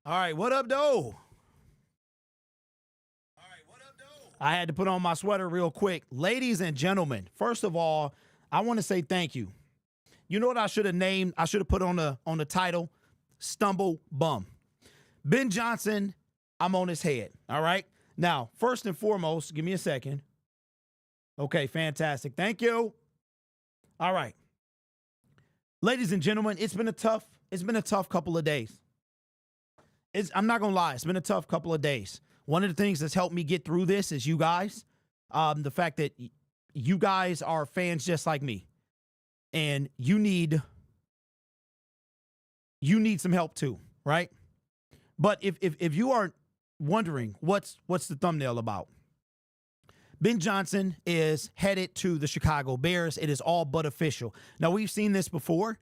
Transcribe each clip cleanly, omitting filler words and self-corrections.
All right, what up, though? I had to put on my sweater real quick. Ladies and gentlemen, first of all, I want to say thank you. You know what I should have named? I should have put on the title, Stumble Bum. Ben Johnson, I'm on his head, all right? Now, first and foremost, give me a second. Okay, fantastic. Thank you. All right. Ladies and gentlemen, it's been a tough couple of days. I'm not going to lie, it's been a tough couple of days. One of the things that's helped me get through this is you guys. The fact that you guys are fans just like me. And you need some help too, right? But if you are wondering what's the thumbnail about, Ben Johnson is headed to the Chicago Bears. It is all but official. Now, we've seen this before.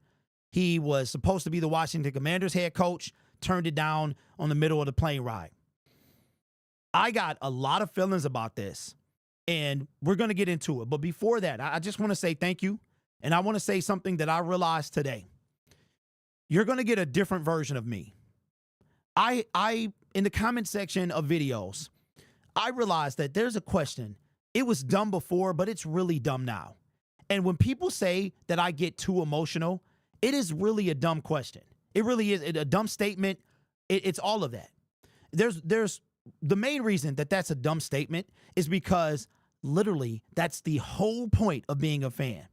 He was supposed to be the Washington Commanders head coach, turned it down on the middle of the plane ride. I got a lot of feelings about this, and we're going to get into it. But before that, I just want to say thank you, and I want to say something that I realized today. You're going to get a different version of me. I in the comment section of videos, I realized that there's a question. It was dumb before, but it's really dumb now. And when people say that I get too emotional, it is really a dumb question. It really is a dumb statement. It's all of that. There's the main reason that that's a dumb statement is because literally that's the whole point of being a fan.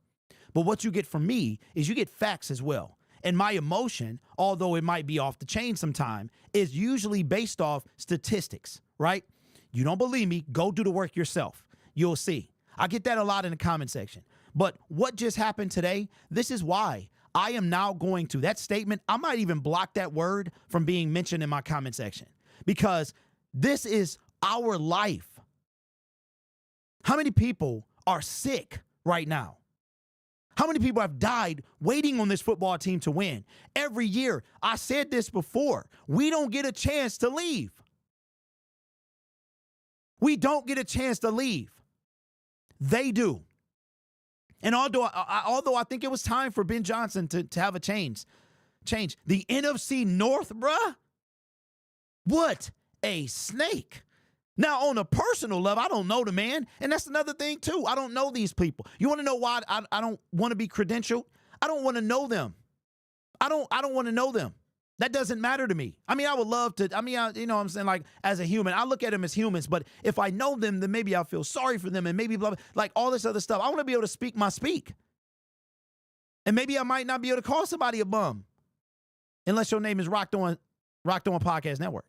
But what you get from me is you get facts as well. And my emotion, although it might be off the chain sometime, is usually based off statistics, right? You don't believe me, go do the work yourself. You'll see. I get that a lot in the comment section. But what just happened today, this is why I am now going to, that statement, I might even block that word from being mentioned in my comment section. Because this is our life. How many people are sick right now? How many people have died waiting on this football team to win? Every year, I said this before, we don't get a chance to leave. We don't get a chance to leave. They do. And although I think it was time for Ben Johnson to have a change. The NFC North, bruh? What a snake. Now, on a personal level, I don't know the man. And that's another thing, too. I don't know these people. You want to know why I don't want to be credentialed? I don't want to know them. I don't want to know them. That doesn't matter to me. I mean, I would love to. You know what I'm saying? Like, as a human, I look at them as humans. But if I know them, then maybe I'll feel sorry for them and maybe blah, blah, like all this other stuff. I want to be able to speak my speak. And maybe I might not be able to call somebody a bum. Unless your name is Rocked On Podcast Network.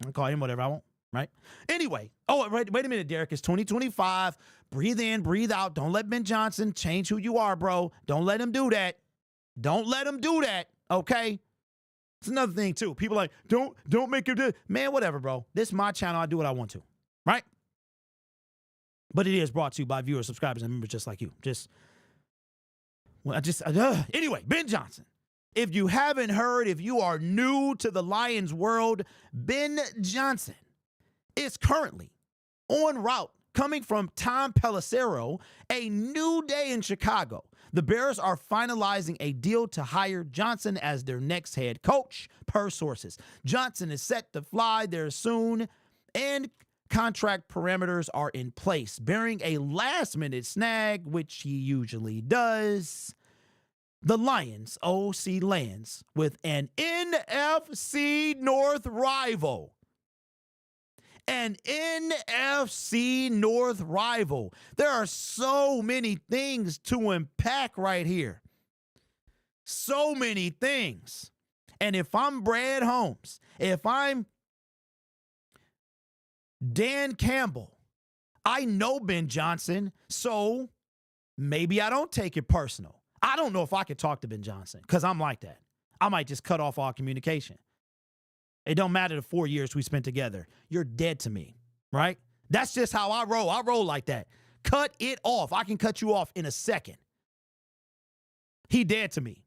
I'll call him whatever I want, right? Anyway, wait a minute, Derek. It's 2025. Breathe in, breathe out. Don't let Ben Johnson change who you are, bro. Don't let him do that. Don't let him do that, okay? It's another thing, too. People are like, don't make it do. Man, whatever, bro. This is my channel. I do what I want to, right? But it is brought to you by viewers, subscribers, and members just like you. Anyway, Ben Johnson. If you haven't heard, if you are new to the Lions world, Ben Johnson is currently en route coming from Tom Pelissero, a new day in Chicago. The Bears are finalizing a deal to hire Johnson as their next head coach, per sources. Johnson is set to fly there soon, and contract parameters are in place, bearing a last-minute snag, which he usually does. The Lions OC lands with an NFC North rival. An NFC North rival. There are so many things to unpack right here. So many things. And if I'm Brad Holmes, if I'm Dan Campbell, I know Ben Johnson, so maybe I don't take it personal. I don't know if I could talk to Ben Johnson because I'm like that. I might just cut off all communication. It don't matter the 4 years we spent together. You're dead to me, right? That's just how I roll. I roll like that. Cut it off. I can cut you off in a second. He dead to me.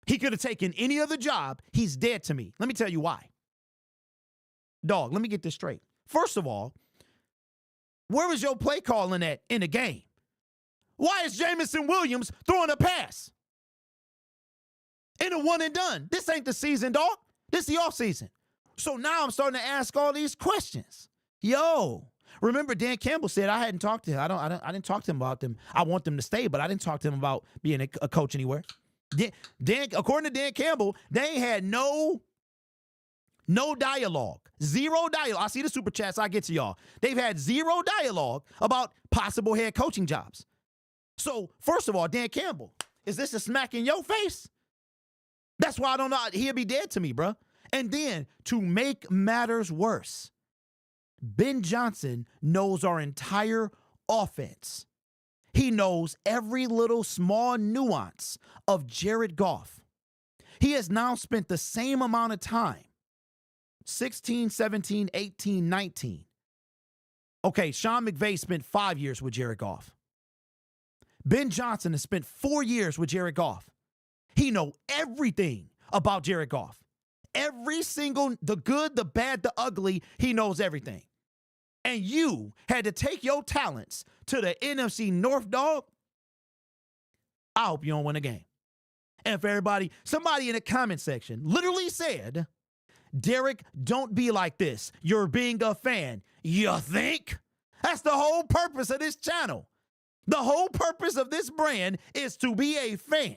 He could have taken any other job. He's dead to me. Let me tell you why. Dog, let me get this straight. First of all, where was your play calling at in the game? Why is Jamison Williams throwing a pass? In a one and done. This ain't the season, dog. This is the offseason. So now I'm starting to ask all these questions. Yo, remember Dan Campbell said I hadn't talked to him. I didn't talk to him about them. I want them to stay, but I didn't talk to him about being a coach anywhere. According to Dan Campbell, they had no dialogue. Zero dialogue. I see the super chats. I get to y'all. They've had zero dialogue about possible head coaching jobs. So, first of all, Dan Campbell, is this a smack in your face? That's why I don't know. He'll be dead to me, bro. And then, to make matters worse, Ben Johnson knows our entire offense. He knows every little small nuance of Jared Goff. He has now spent the same amount of time, 16, 17, 18, 19. Okay, Sean McVay spent 5 years with Jared Goff. Ben Johnson has spent 4 years with Jared Goff. He knows everything about Jared Goff. Every single, the good, the bad, the ugly, he knows everything. And you had to take your talents to the NFC North, dog. I hope you don't win a game. And for everybody, somebody in the comment section literally said, Derek, don't be like this. You're being a fan. You think? That's the whole purpose of this channel. The whole purpose of this brand is to be a fan.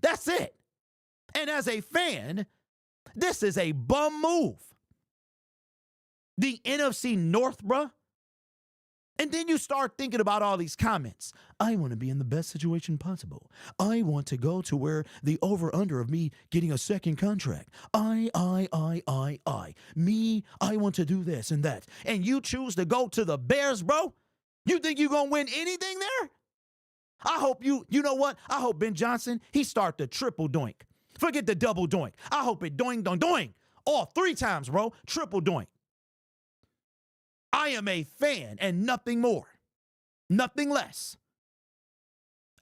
That's it. And as a fan, this is a bum move. The NFC North, bruh. And then you start thinking about all these comments. I want to be in the best situation possible. I want to go to where the over-under of me getting a second contract. Me, I want to do this and that. And you choose to go to the Bears, bro? You think you're going to win anything there? I hope you know what? I hope Ben Johnson, he start the triple doink. Forget the double doink. I hope it doink, doink, doink. All 3 times, bro. Triple doink. I am a fan and nothing more, nothing less.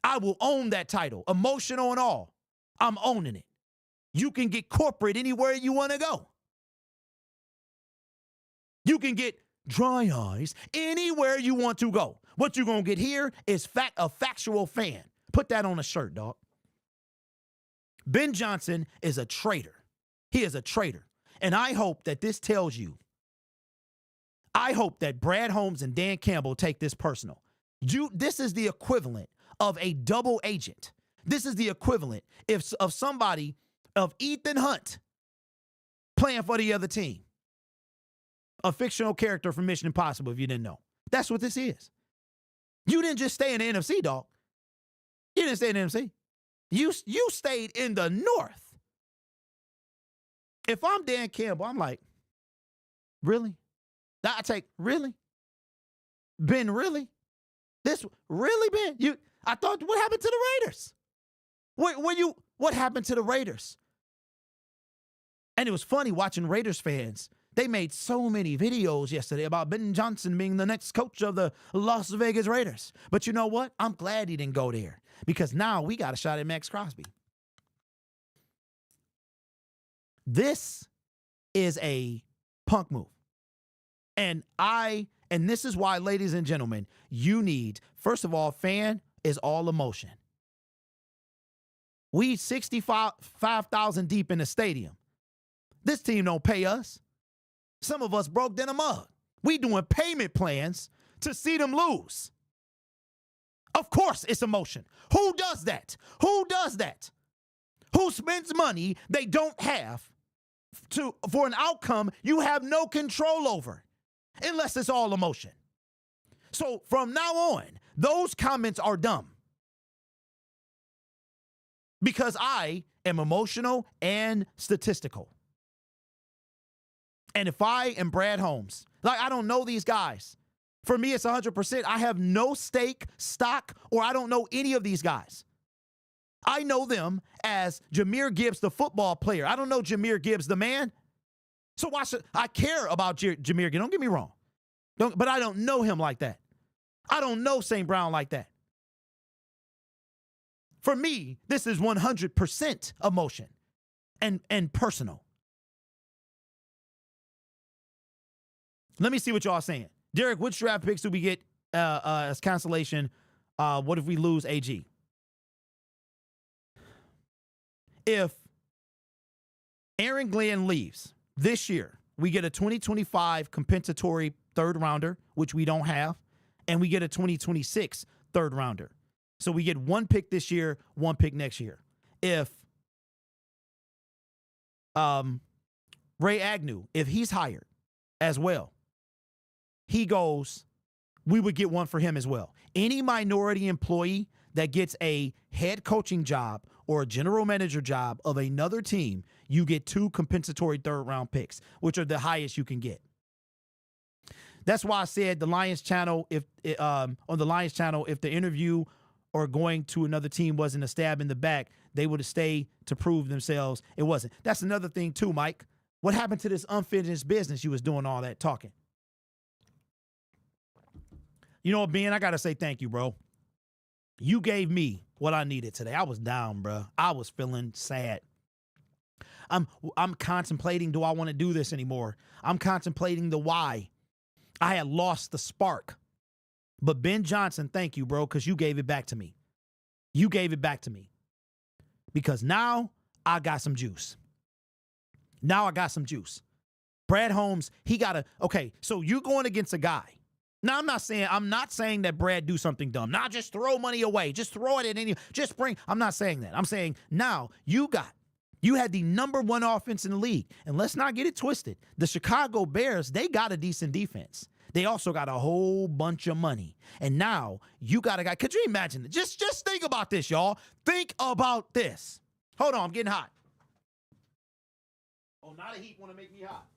I will own that title, emotional and all. I'm owning it. You can get corporate anywhere you want to go. You can get dry eyes anywhere you want to go. What you're going to get here is a factual fan. Put that on a shirt, dog. Ben Johnson is a traitor. He is a traitor. And I hope that this tells you, I hope that Brad Holmes and Dan Campbell take this personal. This is the equivalent of a double agent. This is the equivalent of somebody, of Ethan Hunt playing for the other team. A fictional character from Mission Impossible, if you didn't know. That's what this is. You didn't just stay in the NFC, dog. You didn't stay in the NFC. You stayed in the North. If I'm Dan Campbell, I'm like, really? I take, really? Ben, really? This, really, Ben? I thought, what happened to the Raiders? What happened to the Raiders? And it was funny watching Raiders fans. They made so many videos yesterday about Ben Johnson being the next coach of the Las Vegas Raiders. But you know what? I'm glad he didn't go there because now we got a shot at Max Crosby. This is a punk move. And this is why, ladies and gentlemen, you need, first of all, fan is all emotion. We 65,000 deep in the stadium. This team don't pay us. Some of us broke than a mug. We doing payment plans to see them lose. Of course it's emotion. Who does that? Who does that? Who spends money they don't have for an outcome you have no control over? Unless it's all emotion. So from now on, those comments are dumb. Because I am emotional and statistical. And if I am Brad Holmes, like I don't know these guys. For me, it's 100%. I have no stake, stock, or I don't know any of these guys. I know them as Jahmyr Gibbs, the football player. I don't know Jahmyr Gibbs, the man. So why should I care about Jahmyr Gibbs? Don't get me wrong. But I don't know him like that. I don't know St. Brown like that. For me, this is 100% emotion and personal. Let me see what y'all are saying. Derek, which draft picks do we get as cancellation? What if we lose AG? If Aaron Glenn leaves this year. We get a 2025 compensatory third rounder, which we don't have, and we get a 2026 third rounder. So we get one pick this year, one pick next year. If Ray Agnew, if he's hired as well, he goes, we would get one for him as well. Any minority employee that gets a head coaching job or a general manager job of another team, you get 2 compensatory third-round picks, which are the highest you can get. That's why I said the Lions channel, if on the Lions channel, if the interview or going to another team wasn't a stab in the back, they would have stayed to prove themselves. It wasn't. That's another thing too, Mike. What happened to this unfinished business you was doing all that talking? You know what, Ben? I got to say thank you, bro. You gave me what I needed today. I was down, bro. I was feeling sad. I'm contemplating, do I want to do this anymore? I'm contemplating the why. I had lost the spark. But Ben Johnson, thank you, bro, because you gave it back to me. You gave it back to me. Because now I got some juice. Now I got some juice. Brad Holmes, he got to, okay, so you're going against a guy. Now, I'm not saying that Brad do something dumb. Now, just throw money away. Just throw it at any, just bring, I'm not saying that. I'm saying now you had the #1 offense in the league. And let's not get it twisted. The Chicago Bears, they got a decent defense. They also got a whole bunch of money. And now you got a guy. Could you imagine it? Just think about this, y'all. Think about this. Hold on, I'm getting hot. Oh, now the heat want to make me hot.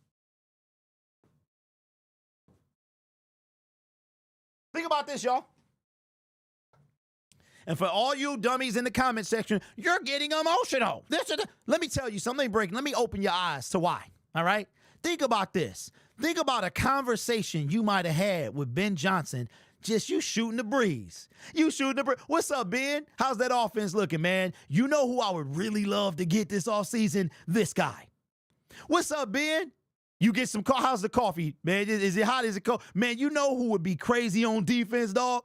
Think about this, y'all. And for all you dummies in the comment section, you're getting emotional. Let me tell you something, let me open your eyes to why, all right? Think about this. Think about a conversation you might have had with Ben Johnson, just you shooting the breeze. You shooting the breeze. What's up, Ben? How's that offense looking, man? You know who I would really love to get this offseason? This guy. What's up, Ben? You get some, how's the coffee, man? Is it hot? Is it cold? Man, you know who would be crazy on defense, dog?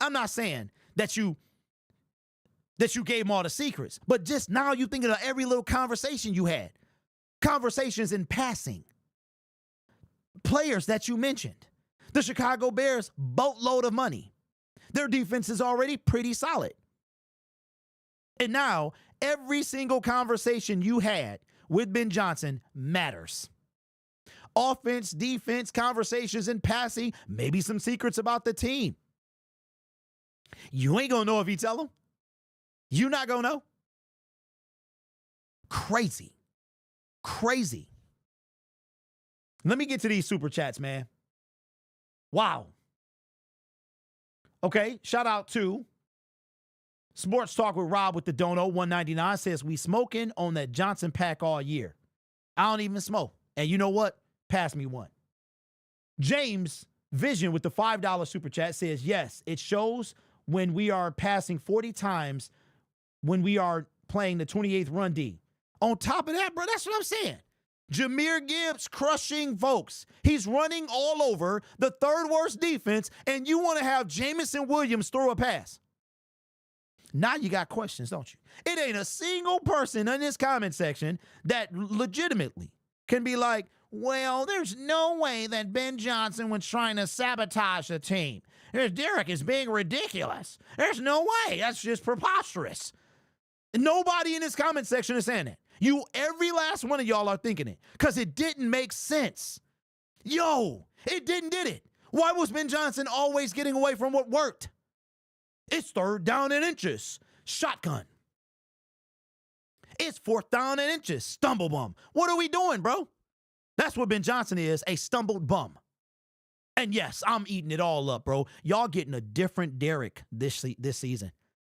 I'm not saying that you gave him all the secrets, but just now you thinking of every little conversation you had. Conversations in passing. Players that you mentioned. The Chicago Bears, boatload of money. Their defense is already pretty solid. And now, every single conversation you had with Ben Johnson matters. Offense, defense, conversations in passing, maybe some secrets about the team. You ain't gonna know if you tell them. You not gonna know. Crazy. Crazy. Let me get to these super chats, man. Wow. Okay, shout out to Sports Talk with Rob with the Dono 199 says we smoking on that Johnson pack all year. I don't even smoke. And you know what? Pass me one. James Vision with the $5 super chat says, yes, it shows when we are passing 40 times when we are playing the 28th run D. On top of that, bro, that's what I'm saying. Jahmyr Gibbs crushing folks. He's running all over the third worst defense, and you want to have Jamison Williams throw a pass. Now you got questions, don't you? It ain't a single person in this comment section that legitimately can be like, well, there's no way that Ben Johnson was trying to sabotage the team. Derek is being ridiculous. There's no way. That's just preposterous. Nobody in this comment section is saying it. Every last one of y'all are thinking it because it didn't make sense. Yo, it did it? Why was Ben Johnson always getting away from what worked? It's 3rd down and inches. Shotgun. It's 4th down and inches. Stumble bum. What are we doing, bro? That's what Ben Johnson is, a stumbled bum. And yes, I'm eating it all up, bro. Y'all getting a different Derek this season.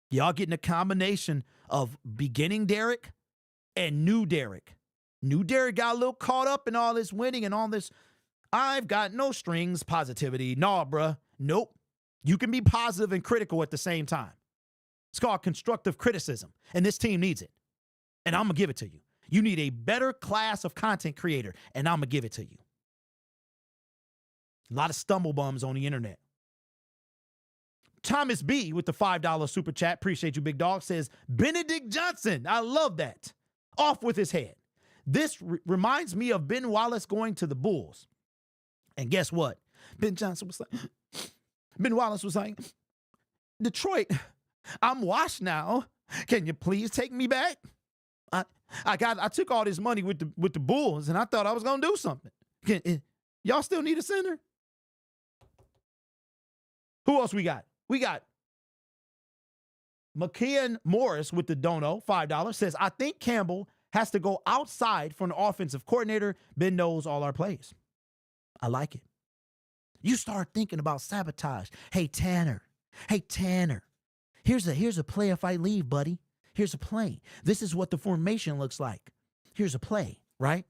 Y'all getting a combination of beginning Derek and new Derek. New Derek got a little caught up in all this winning and all this, I've got no strings positivity. Nah, bruh. Nope. You can be positive and critical at the same time. It's called constructive criticism, and this team needs it. And I'm going to give it to you. You need a better class of content creator, and I'm going to give it to you. A lot of stumble bums on the internet. Thomas B. with the $5 super chat, appreciate you, big dog, says, Benedict Johnson, I love that. Off with his head. This reminds me of Ben Wallace going to the Bulls. And guess what? Ben Wallace was like, Detroit, I'm washed now. Can you please take me back? I took all this money with the Bulls, and I thought I was gonna do something. Y'all still need a center? Who else we got? We got McKeon Morris with the dono, $5, says, I think Campbell has to go outside for an offensive coordinator. Ben knows all our plays. I like it. You start thinking about sabotage. Hey, Tanner. Here's a play if I leave, buddy. Here's a play. This is what the formation looks like. Here's a play, right?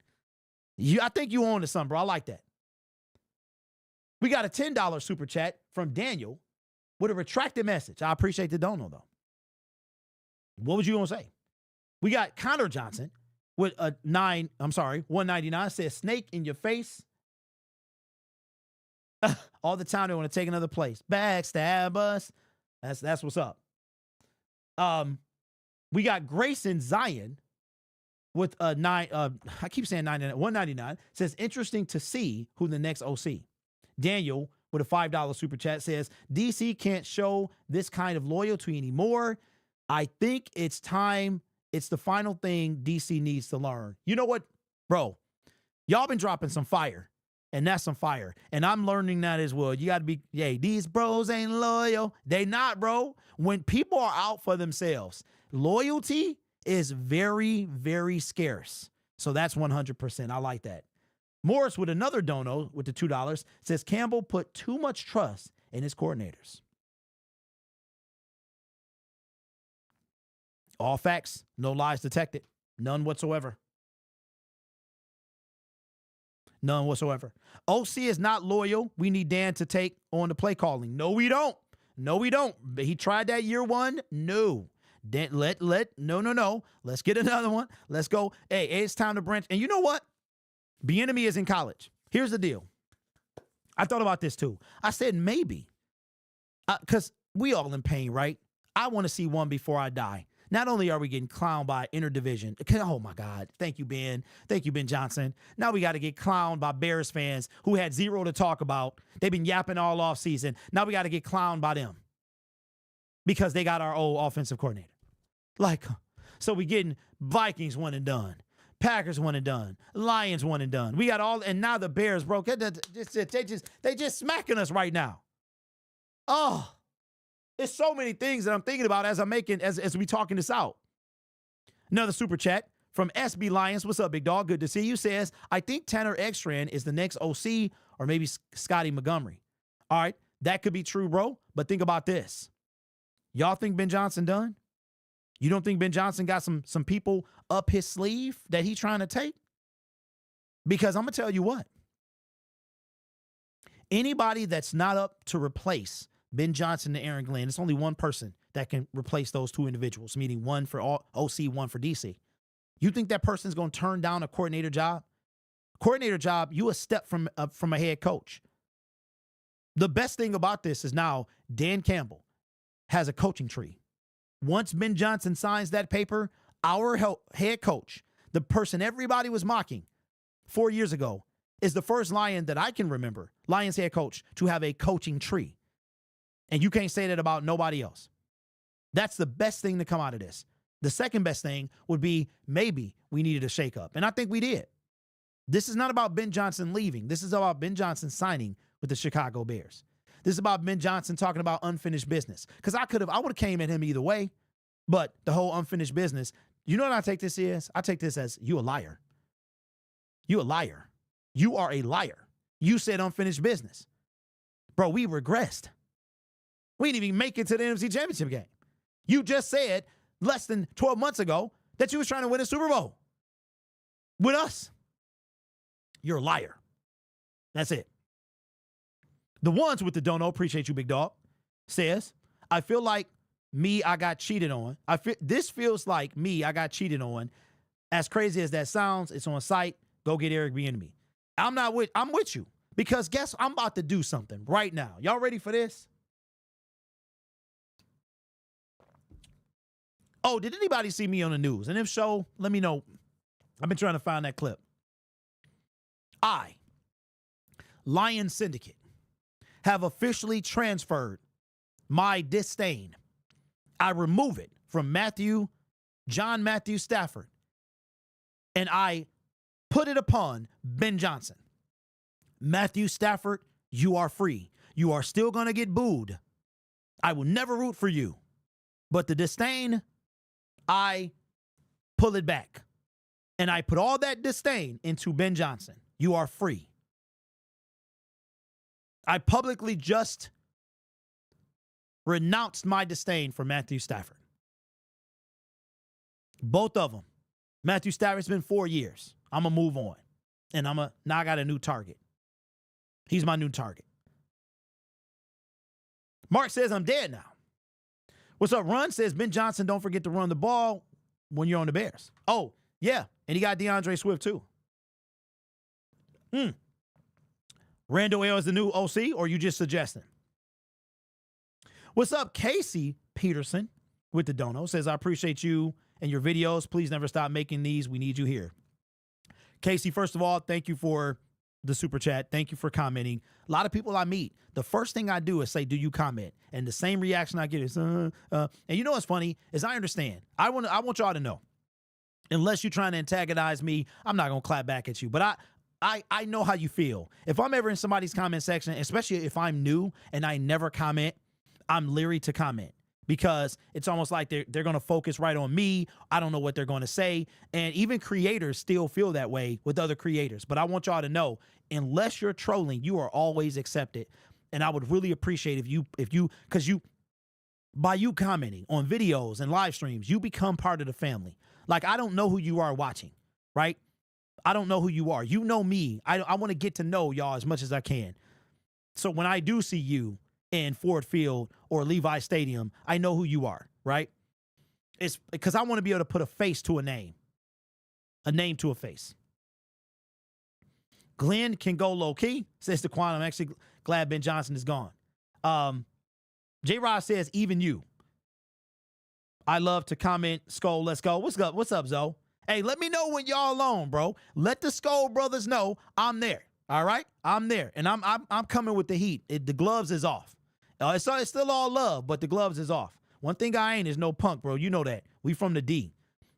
I think you own to something, bro. I like that. We got a $10 super chat from Daniel with a retracted message. I appreciate the dono, though. What was you going to say? We got Connor Johnson with a $1.99, says, snake in your face. All the time they want to take another place. Backstab us. That's what's up. We got Grayson Zion with a I keep saying 199. Says, interesting to see who the next OC. Daniel with a $5 super chat says, DC can't show this kind of loyalty anymore. I think it's time. It's the final thing DC needs to learn. You know what, bro? Y'all been dropping some fire. And that's some fire. And I'm learning that as well. You got to be, these bros ain't loyal. They not, bro. When people are out for themselves, loyalty is very, very scarce. So that's 100%. I like that. Morris with another dono with the $2 says, Campbell put too much trust in his coordinators. All facts, no lies detected. None whatsoever. None whatsoever. OC is not loyal. We need Dan to take on the play calling. No, we don't. He tried that year one. No. No. Let's get another one. Let's go. Hey, it's time to branch. And you know what? Bieniemy is in college. Here's the deal. I thought about this too. I said maybe. Because we all in pain, right? I want to see one before I die. Not only are we getting clowned by interdivision, oh my God, thank you, Ben. Thank you, Ben Johnson. Now we got to get clowned by Bears fans who had zero to talk about. They've been yapping all off season. Now we got to get clowned by them because they got our old offensive coordinator. So we getting Vikings one and done. Packers one and done. Lions one and done. We got all, and now the Bears broke. They just smacking us right now. Oh. There's so many things that I'm thinking about as we talking this out. Another super chat from SB Lions. What's up, big dog? Good to see you. Says, I think Tanner Ekstrand is the next OC or maybe Scotty Montgomery. All right, that could be true, bro. But think about this. Y'all think Ben Johnson done? You don't think Ben Johnson got some people up his sleeve that he's trying to take? Because I'm going to tell you what. Anybody that's not up to replace Ben Johnson and Aaron Glenn, it's only one person that can replace those two individuals, meaning one for OC, one for DC. You think that person's going to turn down a coordinator job? Coordinator job, you a step from a head coach. The best thing about this is now Dan Campbell has a coaching tree. Once Ben Johnson signs that paper, our head coach, the person everybody was mocking 4 years ago, is the first Lion that I can remember, Lions head coach, to have a coaching tree. And you can't say that about nobody else. That's the best thing to come out of this. The second best thing would be maybe we needed a shakeup. And I think we did. This is not about Ben Johnson leaving. This is about Ben Johnson signing with the Chicago Bears. This is about Ben Johnson talking about unfinished business. Because I would have came at him either way. But the whole unfinished business, you know what I take this as? I take this as you a liar. You a liar. You are a liar. You said unfinished business. Bro, we regressed. We didn't even make it to the NFC Championship game. You just said less than 12 months ago that you was trying to win a Super Bowl with us. You're a liar. That's it. The ones with the dono, appreciate you, big dog, says, I feel like I got cheated on. This feels like I got cheated on. As crazy as that sounds, it's on site. Go get Eric Bieniemy. I'm with you because guess I'm about to do something right now. Y'all ready for this? Oh, did anybody see me on the news? And if so, let me know I've been trying to find that clip. I, Lions Syndicate, have officially transferred my disdain. I remove it from John Matthew Stafford, and I put it upon Ben Johnson. Matthew Stafford, you are free. You are still going to get booed. I will never root for you. But the disdain, I pull it back. And I put all that disdain into Ben Johnson. You are free. I publicly just renounced my disdain for Matthew Stafford. Both of them. Matthew Stafford's been 4 years. I'm going to move on. And now I got a new target. He's my new target. Mark says I'm dead now. What's up? Run says Ben Johnson, don't forget to run the ball when you're on the Bears. Oh, yeah. And he got DeAndre Swift too. Randall L is the new OC, or you just suggesting? What's up? Casey Peterson with the dono says, I appreciate you and your videos. Please never stop making these. We need you here. Casey, first of all, thank you for the super chat. Thank you for commenting. A lot of people I meet, the first thing I do is say, do you comment? And the same reaction I get is, and you know what's funny is I understand. I want y'all to know, unless you're trying to antagonize me, I'm not going to clap back at you. But I know how you feel. If I'm ever in somebody's comment section, especially if I'm new and I never comment, I'm leery to comment. Because it's almost like they're going to focus right on me. I don't know what they're going to say. And even creators still feel that way with other creators. But I want y'all to know, unless you're trolling, you are always accepted. And I would really appreciate because by you commenting on videos and live streams, you become part of the family. Like, I don't know who you are watching, right? I don't know who you are. You know me. I want to get to know y'all as much as I can. So when I do see you in Ford Field or Levi Stadium, I know who you are, right? It's because I want to be able to put a face to a name to a face. Glenn can go low key, says the Quan. I'm actually glad Ben Johnson is gone. J-Rod says, even you. I love to comment. Skull, let's go. What's up, Zoe? Hey, let me know when y'all alone, bro. Let the Skull brothers know I'm there. All right? I'm there. And I'm coming with the heat. The gloves is off. It's still all love, but the gloves is off. One thing I ain't is no punk, bro. You know that. We from the D.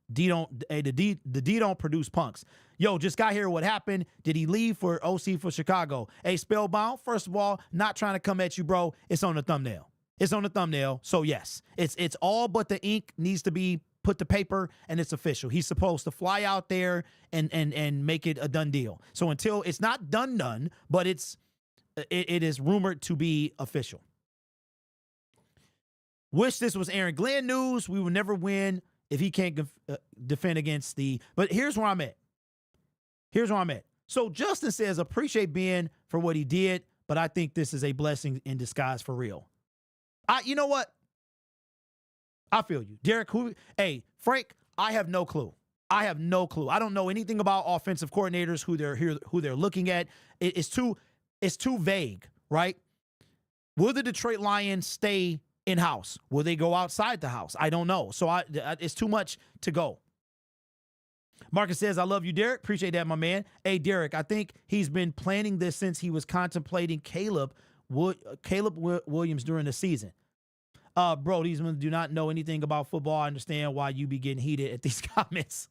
The D don't produce punks. Yo, just got here. What happened? Did he leave for OC for Chicago? Hey, Spellbound, first of all, not trying to come at you, bro. It's on the thumbnail. It's on the thumbnail. So yes, it's all but the ink needs to be put to paper and it's official. He's supposed to fly out there and make it a done deal. So until it's not done, but it is rumored to be official. Wish this was Aaron Glenn news. We will never win if he can't defend against the. But here's where I'm at. So Justin says, appreciate Ben for what he did, but I think this is a blessing in disguise for real. You know what? I feel you. Derek, Frank, I have no clue. I don't know anything about offensive coordinators, who they're looking at. It's too vague, right? Will the Detroit Lions stay in-house? Will they go outside the house? I don't know. So it's too much to go. Marcus says, I love you, Derek. Appreciate that, my man. Hey, Derek, I think he's been planning this since he was contemplating Caleb Williams during the season. Bro, these men do not know anything about football. I understand why you be getting heated at these comments.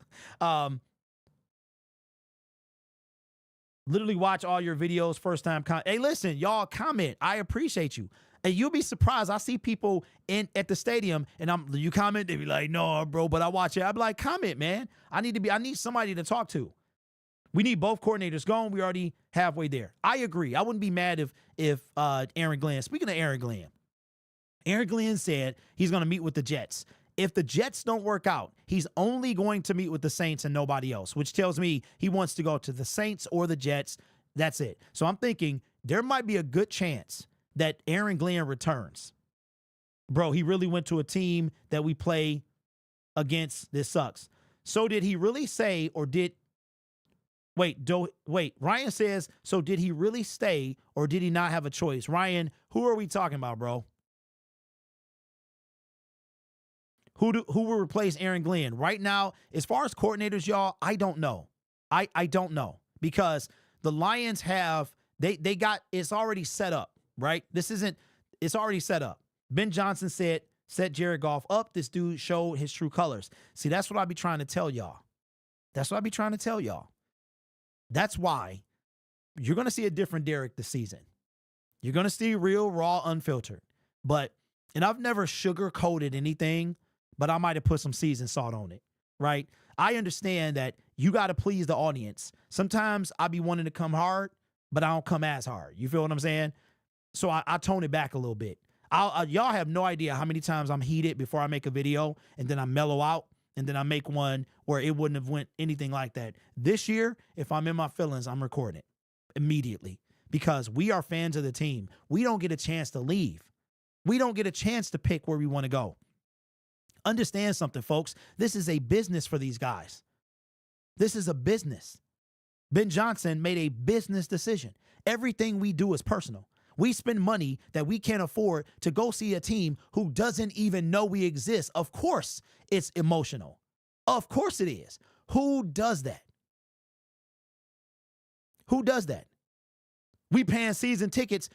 Literally watch all your videos first time. Hey, listen, y'all comment. I appreciate you. And you'll be surprised. I see people at the stadium and you comment, they be like, no, bro, but I watch it. I'm like, comment, man. I need somebody to talk to. We need both coordinators gone. We already halfway there. I agree. I wouldn't be mad if Aaron Glenn, speaking of Aaron Glenn said he's going to meet with the Jets. If the Jets don't work out, he's only going to meet with the Saints and nobody else, which tells me he wants to go to the Saints or the Jets. That's it. So I'm thinking there might be a good chance that Aaron Glenn returns. Bro, he really went to a team that we play against. This sucks. So did he really say, or did... Wait, Ryan says, so did he really stay or did he not have a choice? Ryan, who are we talking about, bro? Who will replace Aaron Glenn? Right now, as far as coordinators, y'all, I don't know. I don't know, because the Lions have, they got, it's already set up, right? It's already set up. Ben Johnson set Jared Goff up. This dude showed his true colors. See, that's what I be trying to tell y'all. That's why you're going to see a different Derek this season. You're going to see real, raw, unfiltered. And I've never sugar-coated anything, but I might have put some seasoned salt on it, right? I understand that you got to please the audience. Sometimes I be wanting to come hard, but I don't come as hard. You feel what I'm saying? So I tone it back a little bit. Y'all have no idea how many times I'm heated before I make a video, and then I mellow out, and then I make one where it wouldn't have went anything like that. This year, if I'm in my feelings, I'm recording it immediately, because we are fans of the team. We don't get a chance to leave. We don't get a chance to pick where we want to go. Understand something, folks. This is a business for these guys. This is a business. Ben Johnson made a business decision. Everything we do is personal. We spend money that we can't afford to go see a team who doesn't even know we exist. Of course, it's emotional. Of course it is. Who does that? Who does that? We paying season tickets,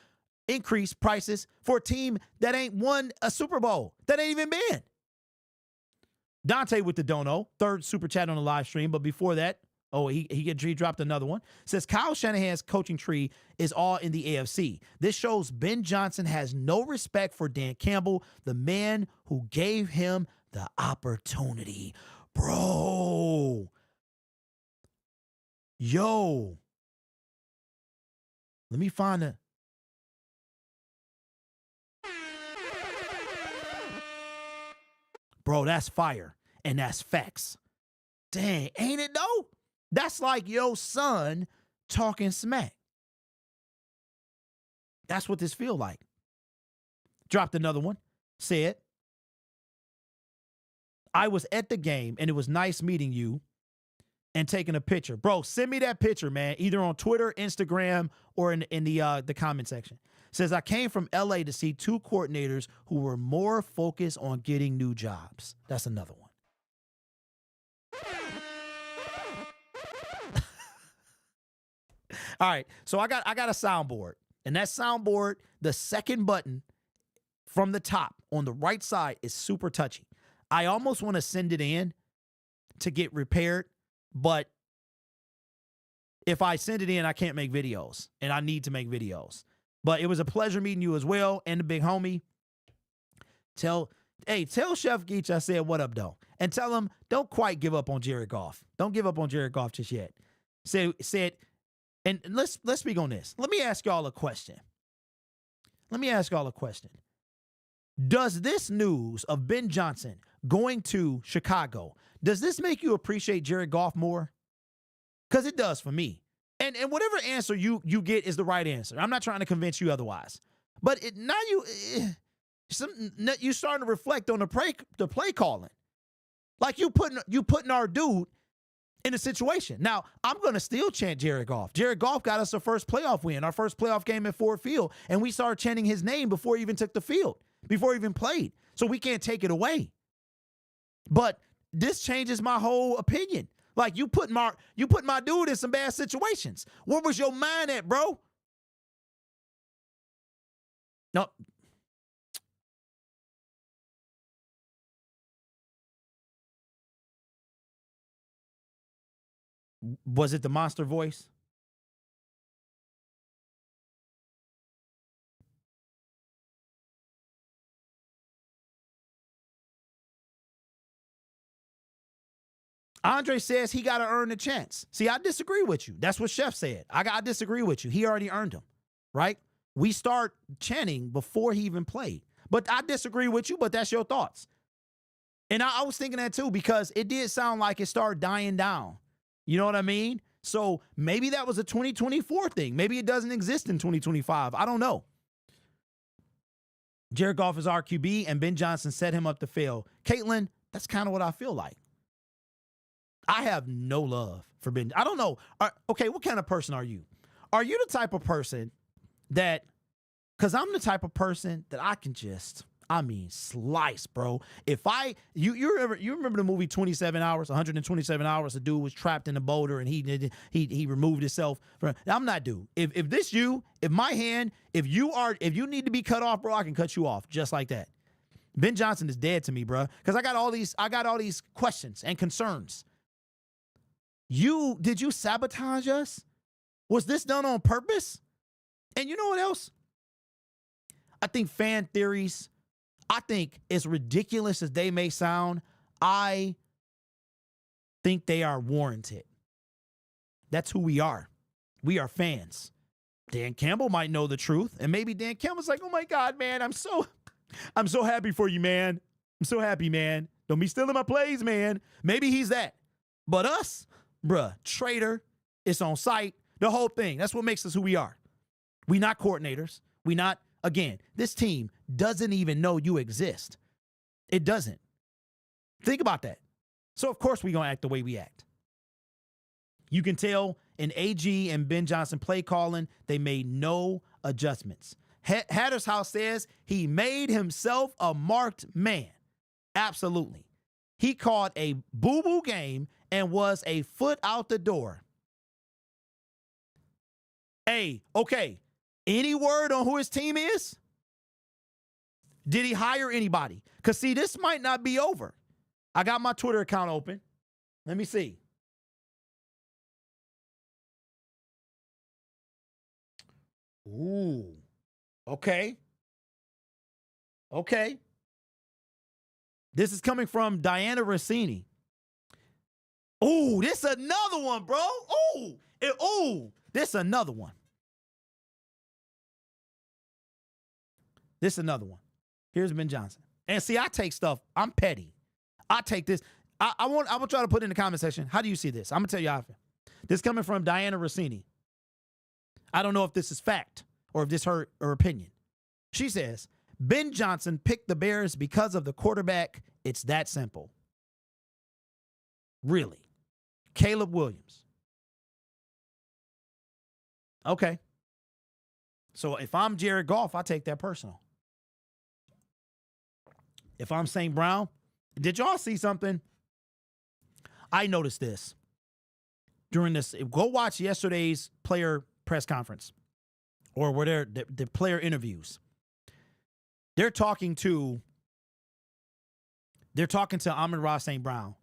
increase prices for a team that ain't won a Super Bowl, that ain't even been. Dante with the dono, third super chat on the live stream. But before that, he dropped another one. Says Kyle Shanahan's coaching tree is all in the AFC. This shows Ben Johnson has no respect for Dan Campbell, the man who gave him the opportunity. Bro. Yo. Let me find a... Bro, that's fire. And that's facts. Dang, ain't it though? That's like your son talking smack. That's what this feel like. Dropped another one. Said, I was at the game and it was nice meeting you and taking a picture. Bro, send me that picture, man. Either on Twitter, Instagram, or in the comment section. Says, I came from LA to see two coordinators who were more focused on getting new jobs. That's another one. All right, so I got a soundboard. And that soundboard, the second button from the top on the right side is super touchy. I almost want to send it in to get repaired, but if I send it in, I can't make videos, and I need to make videos. But it was a pleasure meeting you as well, and the big homie. Tell Chef Geach I said what up, though. And tell him, don't quite give up on Jared Goff. Don't give up on Jared Goff just yet. Said, and let's speak on this. Let me ask y'all a question. Does this news of Ben Johnson going to Chicago, does this make you appreciate Jared Goff more? Because it does for me. And whatever answer you get is the right answer. I'm not trying to convince you otherwise. But you starting to reflect on the play calling. Like you putting our dude in a situation. Now, I'm going to still chant Jared Goff. Jared Goff got us our first playoff win, our first playoff game at Ford Field, and we started chanting his name before he even took the field, before he even played. So we can't take it away. But this changes my whole opinion. Like you put my dude in some bad situations. Where was your mind at, bro? No. Was it the monster voice? Andre says he got to earn the chance. See, I disagree with you. That's what Chef said. I disagree with you. He already earned them, right? We start chanting before he even played. But I disagree with you, but that's your thoughts. And I was thinking that too, because it did sound like it started dying down. You know what I mean? So maybe that was a 2024 thing. Maybe it doesn't exist in 2025. I don't know. Jared Goff is RQB, and Ben Johnson set him up to fail. Caitlin, that's kind of what I feel like. I have no love for Ben. I don't know. Okay, what kind of person are you? Are you the type of person that, because I'm the type of person that I can just, I mean, slice, bro. You remember the movie 27 Hours, 127 Hours? The dude was trapped in a boulder and he removed himself. I'm not dude. If my hand, if you need to be cut off, bro, I can cut you off just like that. Ben Johnson is dead to me, bro, because I got all these questions and concerns. Did you sabotage us? Was this done on purpose? And you know what else? I think fan theories, I think as ridiculous as they may sound, I think they are warranted. That's who we are. We are fans. Dan Campbell might know the truth, and maybe Dan Campbell's like, oh my God, man, I'm so happy for you, man. I'm so happy, man. Don't be stealing my plays, man. Maybe he's that. But us, bruh, traitor, it's on site, the whole thing. That's what makes us who we are. We not coordinators. We not, again, this team doesn't even know you exist. It doesn't. Think about that. So, of course, we're going to act the way we act. You can tell in AG and Ben Johnson play calling, they made no adjustments. Hatter's House says he made himself a marked man. Absolutely. He called a boo-boo game and was a foot out the door. Hey, okay. Any word on who his team is? Did he hire anybody? Because, see, this might not be over. I got my Twitter account open. Let me see. Ooh. Okay. Okay. This is coming from Diana Rossini. Ooh, this another one, bro. Ooh, this another one. This another one. Here's Ben Johnson. And see, I take stuff. I'm petty. I take this. I want y'all to put in the comment section. How do you see this? I'm going to tell you how I feel. This coming from Diana Rossini. I don't know if this is fact or if this is her opinion. She says, Ben Johnson picked the Bears because of the quarterback. It's that simple. Really? Caleb Williams. Okay. So if I'm Jared Goff, I take that personal. If I'm St. Brown, did y'all see something? I noticed this during this. Go watch yesterday's player press conference or where the player interviews. They're talking to Amon-Ra St. Brown,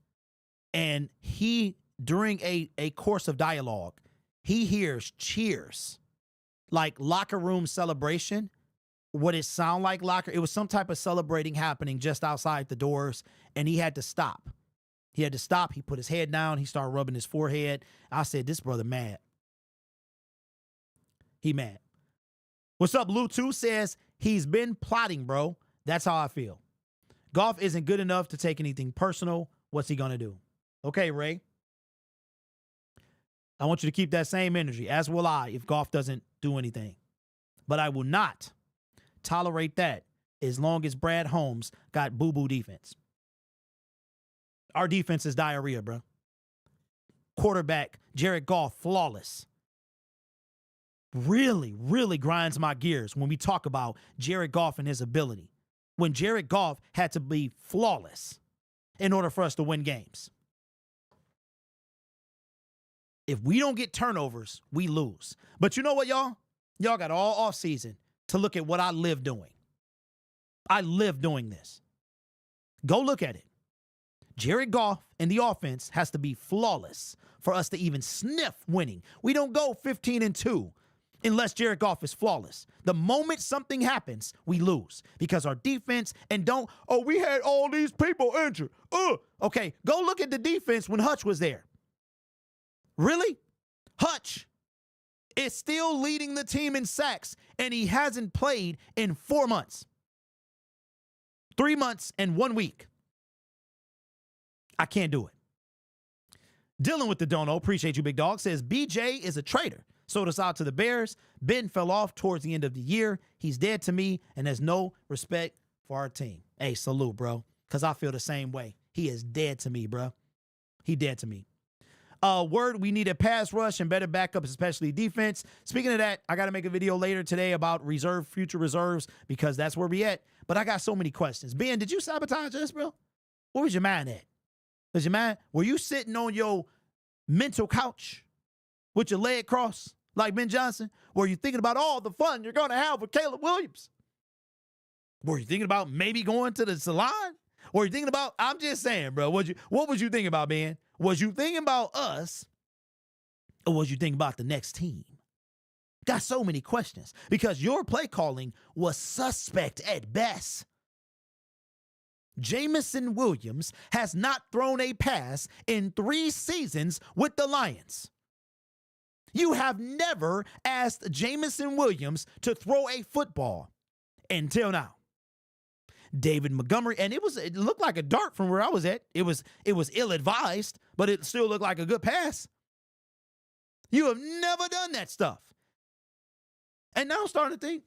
and he, during a course of dialogue, he hears cheers, like locker room celebration. What it sound like it was some type of celebrating happening just outside the doors, and he had to stop. He put his head down. He started rubbing his forehead. I said, this brother mad. He mad. What's up, Lou 2 says, he's been plotting, bro. That's how I feel. Goff isn't good enough to take anything personal. What's he going to do? Okay, Ray. I want you to keep that same energy, as will I, if Goff doesn't do anything. But I will not tolerate that as long as Brad Holmes got boo-boo defense. Our defense is diarrhea, bro. Quarterback, Jared Goff, flawless. Really, really grinds my gears when we talk about Jared Goff and his ability. When Jared Goff had to be flawless in order for us to win games. If we don't get turnovers, we lose. But you know what, y'all? Y'all got all offseason to look at what I live doing. I live doing this. Go look at it. Jared Goff and the offense has to be flawless for us to even sniff winning. We don't go 15-2 unless Jared Goff is flawless. The moment something happens, we lose because our defense we had all these people injured. Okay, go look at the defense when Hutch was there. Really? Hutch is still leading the team in sacks, and he hasn't played in 4 months. 3 months and 1 week. I can't do it. Dealing with the dono, appreciate you, big dog, says BJ is a traitor. Sold us out to the Bears. Ben fell off towards the end of the year. He's dead to me and has no respect for our team. Hey, salute, bro, because I feel the same way. He is dead to me, bro. He dead to me. Word, we need a pass rush and better backups, especially defense. Speaking of that, I got to make a video later today about future reserves, because that's where we at. But I got so many questions. Ben, did you sabotage us, bro? Where was your mind at? Were you sitting on your mental couch with your leg crossed like Ben Johnson? Were you thinking about all the fun you're going to have with Caleb Williams? Were you thinking about maybe going to the salon? Or you thinking about, I'm just saying, bro, what was you thinking about, man? Was you thinking about us, or was you thinking about the next team? Got so many questions because your play calling was suspect at best. Jameson Williams has not thrown a pass in 3 seasons with the Lions. You have never asked Jameson Williams to throw a football until now. David Montgomery, and it looked like a dart from where I was at. It was ill-advised, but it still looked like a good pass. You have never done that stuff. And now I'm starting to think,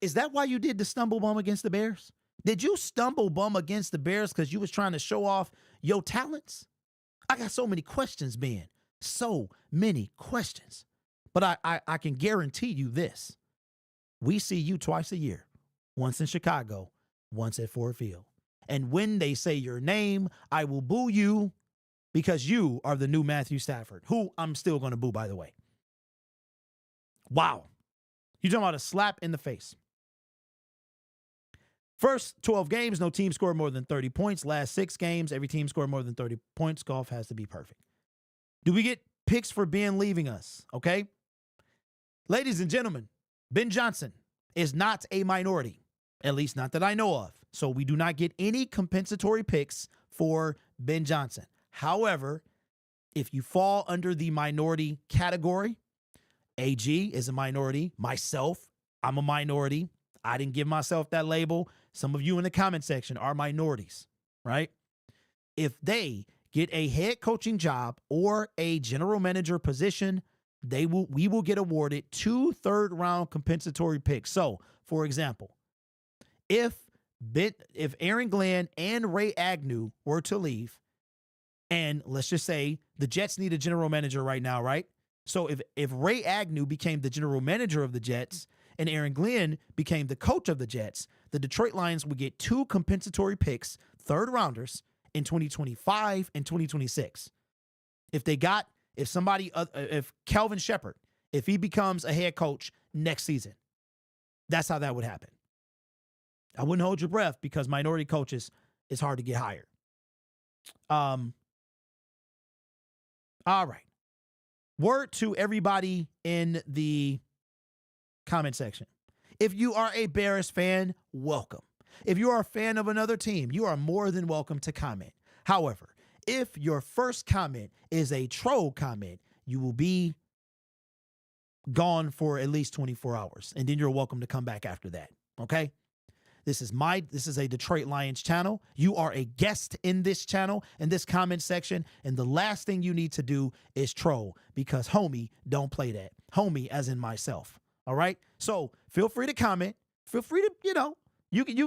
is that why you did the stumble bum against the Bears? Did you stumble bum against the Bears because you was trying to show off your talents? I got so many questions, Ben. So many questions. But I can guarantee you this. We see you twice a year, once in Chicago, once at Ford Field. And when they say your name, I will boo you because you are the new Matthew Stafford, who I'm still going to boo, by the way. Wow. You're talking about a slap in the face. First 12 games, no team scored more than 30 points. Last 6 games, every team scored more than 30 points. Golf has to be perfect. Do we get picks for Ben leaving us? Okay. Ladies and gentlemen, Ben Johnson is not a minority, at least not that I know of. So we do not get any compensatory picks for Ben Johnson. However, if you fall under the minority category, AG is a minority. Myself, I'm a minority. I didn't give myself that label. Some of you in the comment section are minorities, right? If they get a head coaching job or a general manager position, we will get awarded 2 third-round compensatory picks. So, for example, if Aaron Glenn and Ray Agnew were to leave, and let's just say the Jets need a general manager right now, right? So if Ray Agnew became the general manager of the Jets and Aaron Glenn became the coach of the Jets, the Detroit Lions would get 2 compensatory picks, third-rounders, in 2025 and 2026. If Kelvin Shepard, if he becomes a head coach next season, that's how that would happen. I wouldn't hold your breath because minority coaches is hard to get hired. All right. Word to everybody in the comment section. If you are a Bears fan, welcome. If you are a fan of another team, you are more than welcome to comment. However, if your first comment is a troll comment, you will be gone for at least 24 hours, and then you're welcome to come back after that, okay? This is a Detroit Lions channel. You are a guest in this channel, in this comment section, and the last thing you need to do is troll because homie don't play that. Homie as in myself, all right? So feel free to comment. Feel free to, you can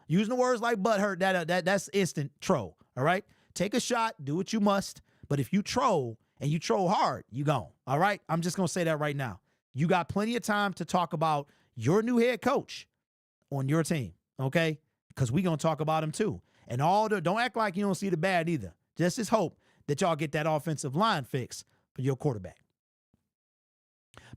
using the words like butthurt, that's instant troll, all right? Take a shot, do what you must, but if you troll and you troll hard, you gone, all right? I'm just going to say that right now. You got plenty of time to talk about your new head coach on your team, okay? Because we're going to talk about him too. And don't act like you don't see the bad either. Just hope that y'all get that offensive line fixed for your quarterback.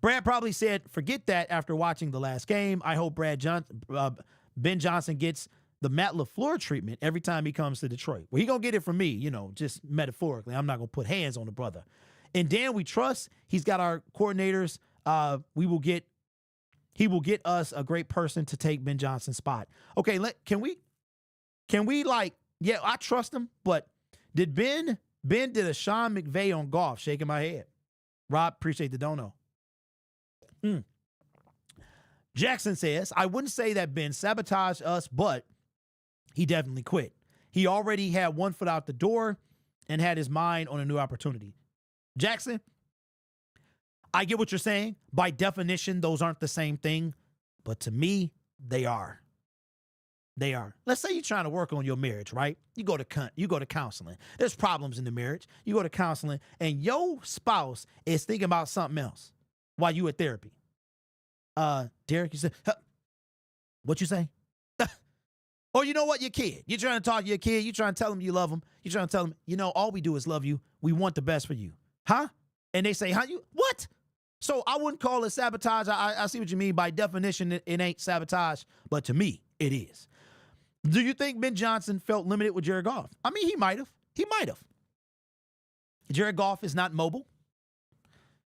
Brad probably said, forget that after watching the last game. I hope Ben Johnson gets the Matt LaFleur treatment every time he comes to Detroit. Well, he going to get it from me, just metaphorically. I'm not going to put hands on the brother. And Dan, we trust. He's got our coordinators. He will get us a great person to take Ben Johnson's spot. Okay, can we I trust him, but did Ben did a Sean McVay on golf, shaking my head. Rob, appreciate the dono. Jackson says, I wouldn't say that Ben sabotaged us, but he definitely quit. He already had one foot out the door and had his mind on a new opportunity. Jackson, I get what you're saying. By definition, those aren't the same thing, but to me, they are. They are. Let's say you're trying to work on your marriage, right? You go to counseling. There's problems in the marriage. You go to counseling, and your spouse is thinking about something else while you at therapy. Derek, you said, huh, what you say? Or you know what? Your kid. You're trying to talk to your kid. You're trying to tell them you love them. You're trying to tell them, all we do is love you. We want the best for you. Huh? And they say, huh? What? So I wouldn't call it sabotage. I see what you mean. By definition, it ain't sabotage. But to me, it is. Do you think Ben Johnson felt limited with Jared Goff? I mean, he might have. He might have. Jared Goff is not mobile.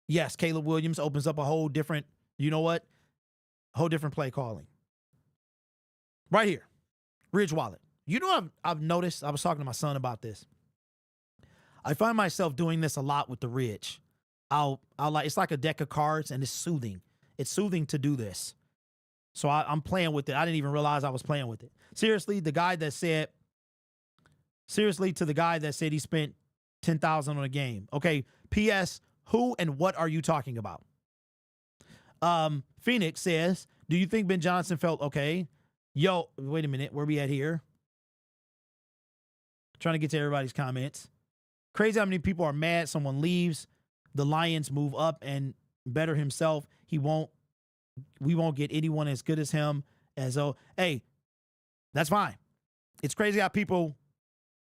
Yes, Caleb Williams opens up a whole different, whole different play calling. Right here, Ridge Wallet. I've noticed, I was talking to my son about this. I find myself doing this a lot with the Ridge. It's like a deck of cards, and it's soothing. It's soothing to do this. So I'm playing with it. I didn't even realize I was playing with it. Seriously, to the guy that said he spent $10,000 on a game. Okay, P.S., who and what are you talking about? Phoenix says, do you think Ben Johnson felt okay? Yo, wait a minute. Where we at here? Trying to get to everybody's comments. Crazy how many people are mad someone leaves. The Lions move up and better himself. We won't get anyone as good as him. Hey, that's fine. It's crazy how people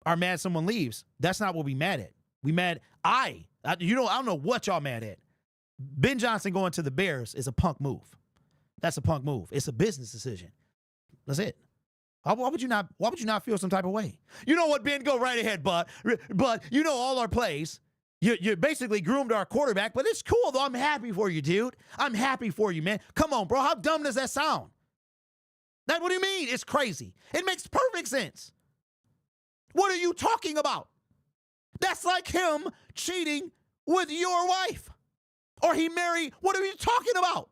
are mad someone leaves. That's not what we mad at. We mad. I don't know what y'all mad at. Ben Johnson going to the Bears is a punk move. That's a punk move. It's a business decision. That's it. Why would you not feel some type of way? You know what, Ben? Go right ahead, but all our plays. You basically groomed our quarterback, but it's cool, though. I'm happy for you, dude. I'm happy for you, man. Come on, bro. How dumb does that sound? What do you mean? It's crazy. It makes perfect sense. What are you talking about? That's like him cheating with your wife. Or he married. What are you talking about?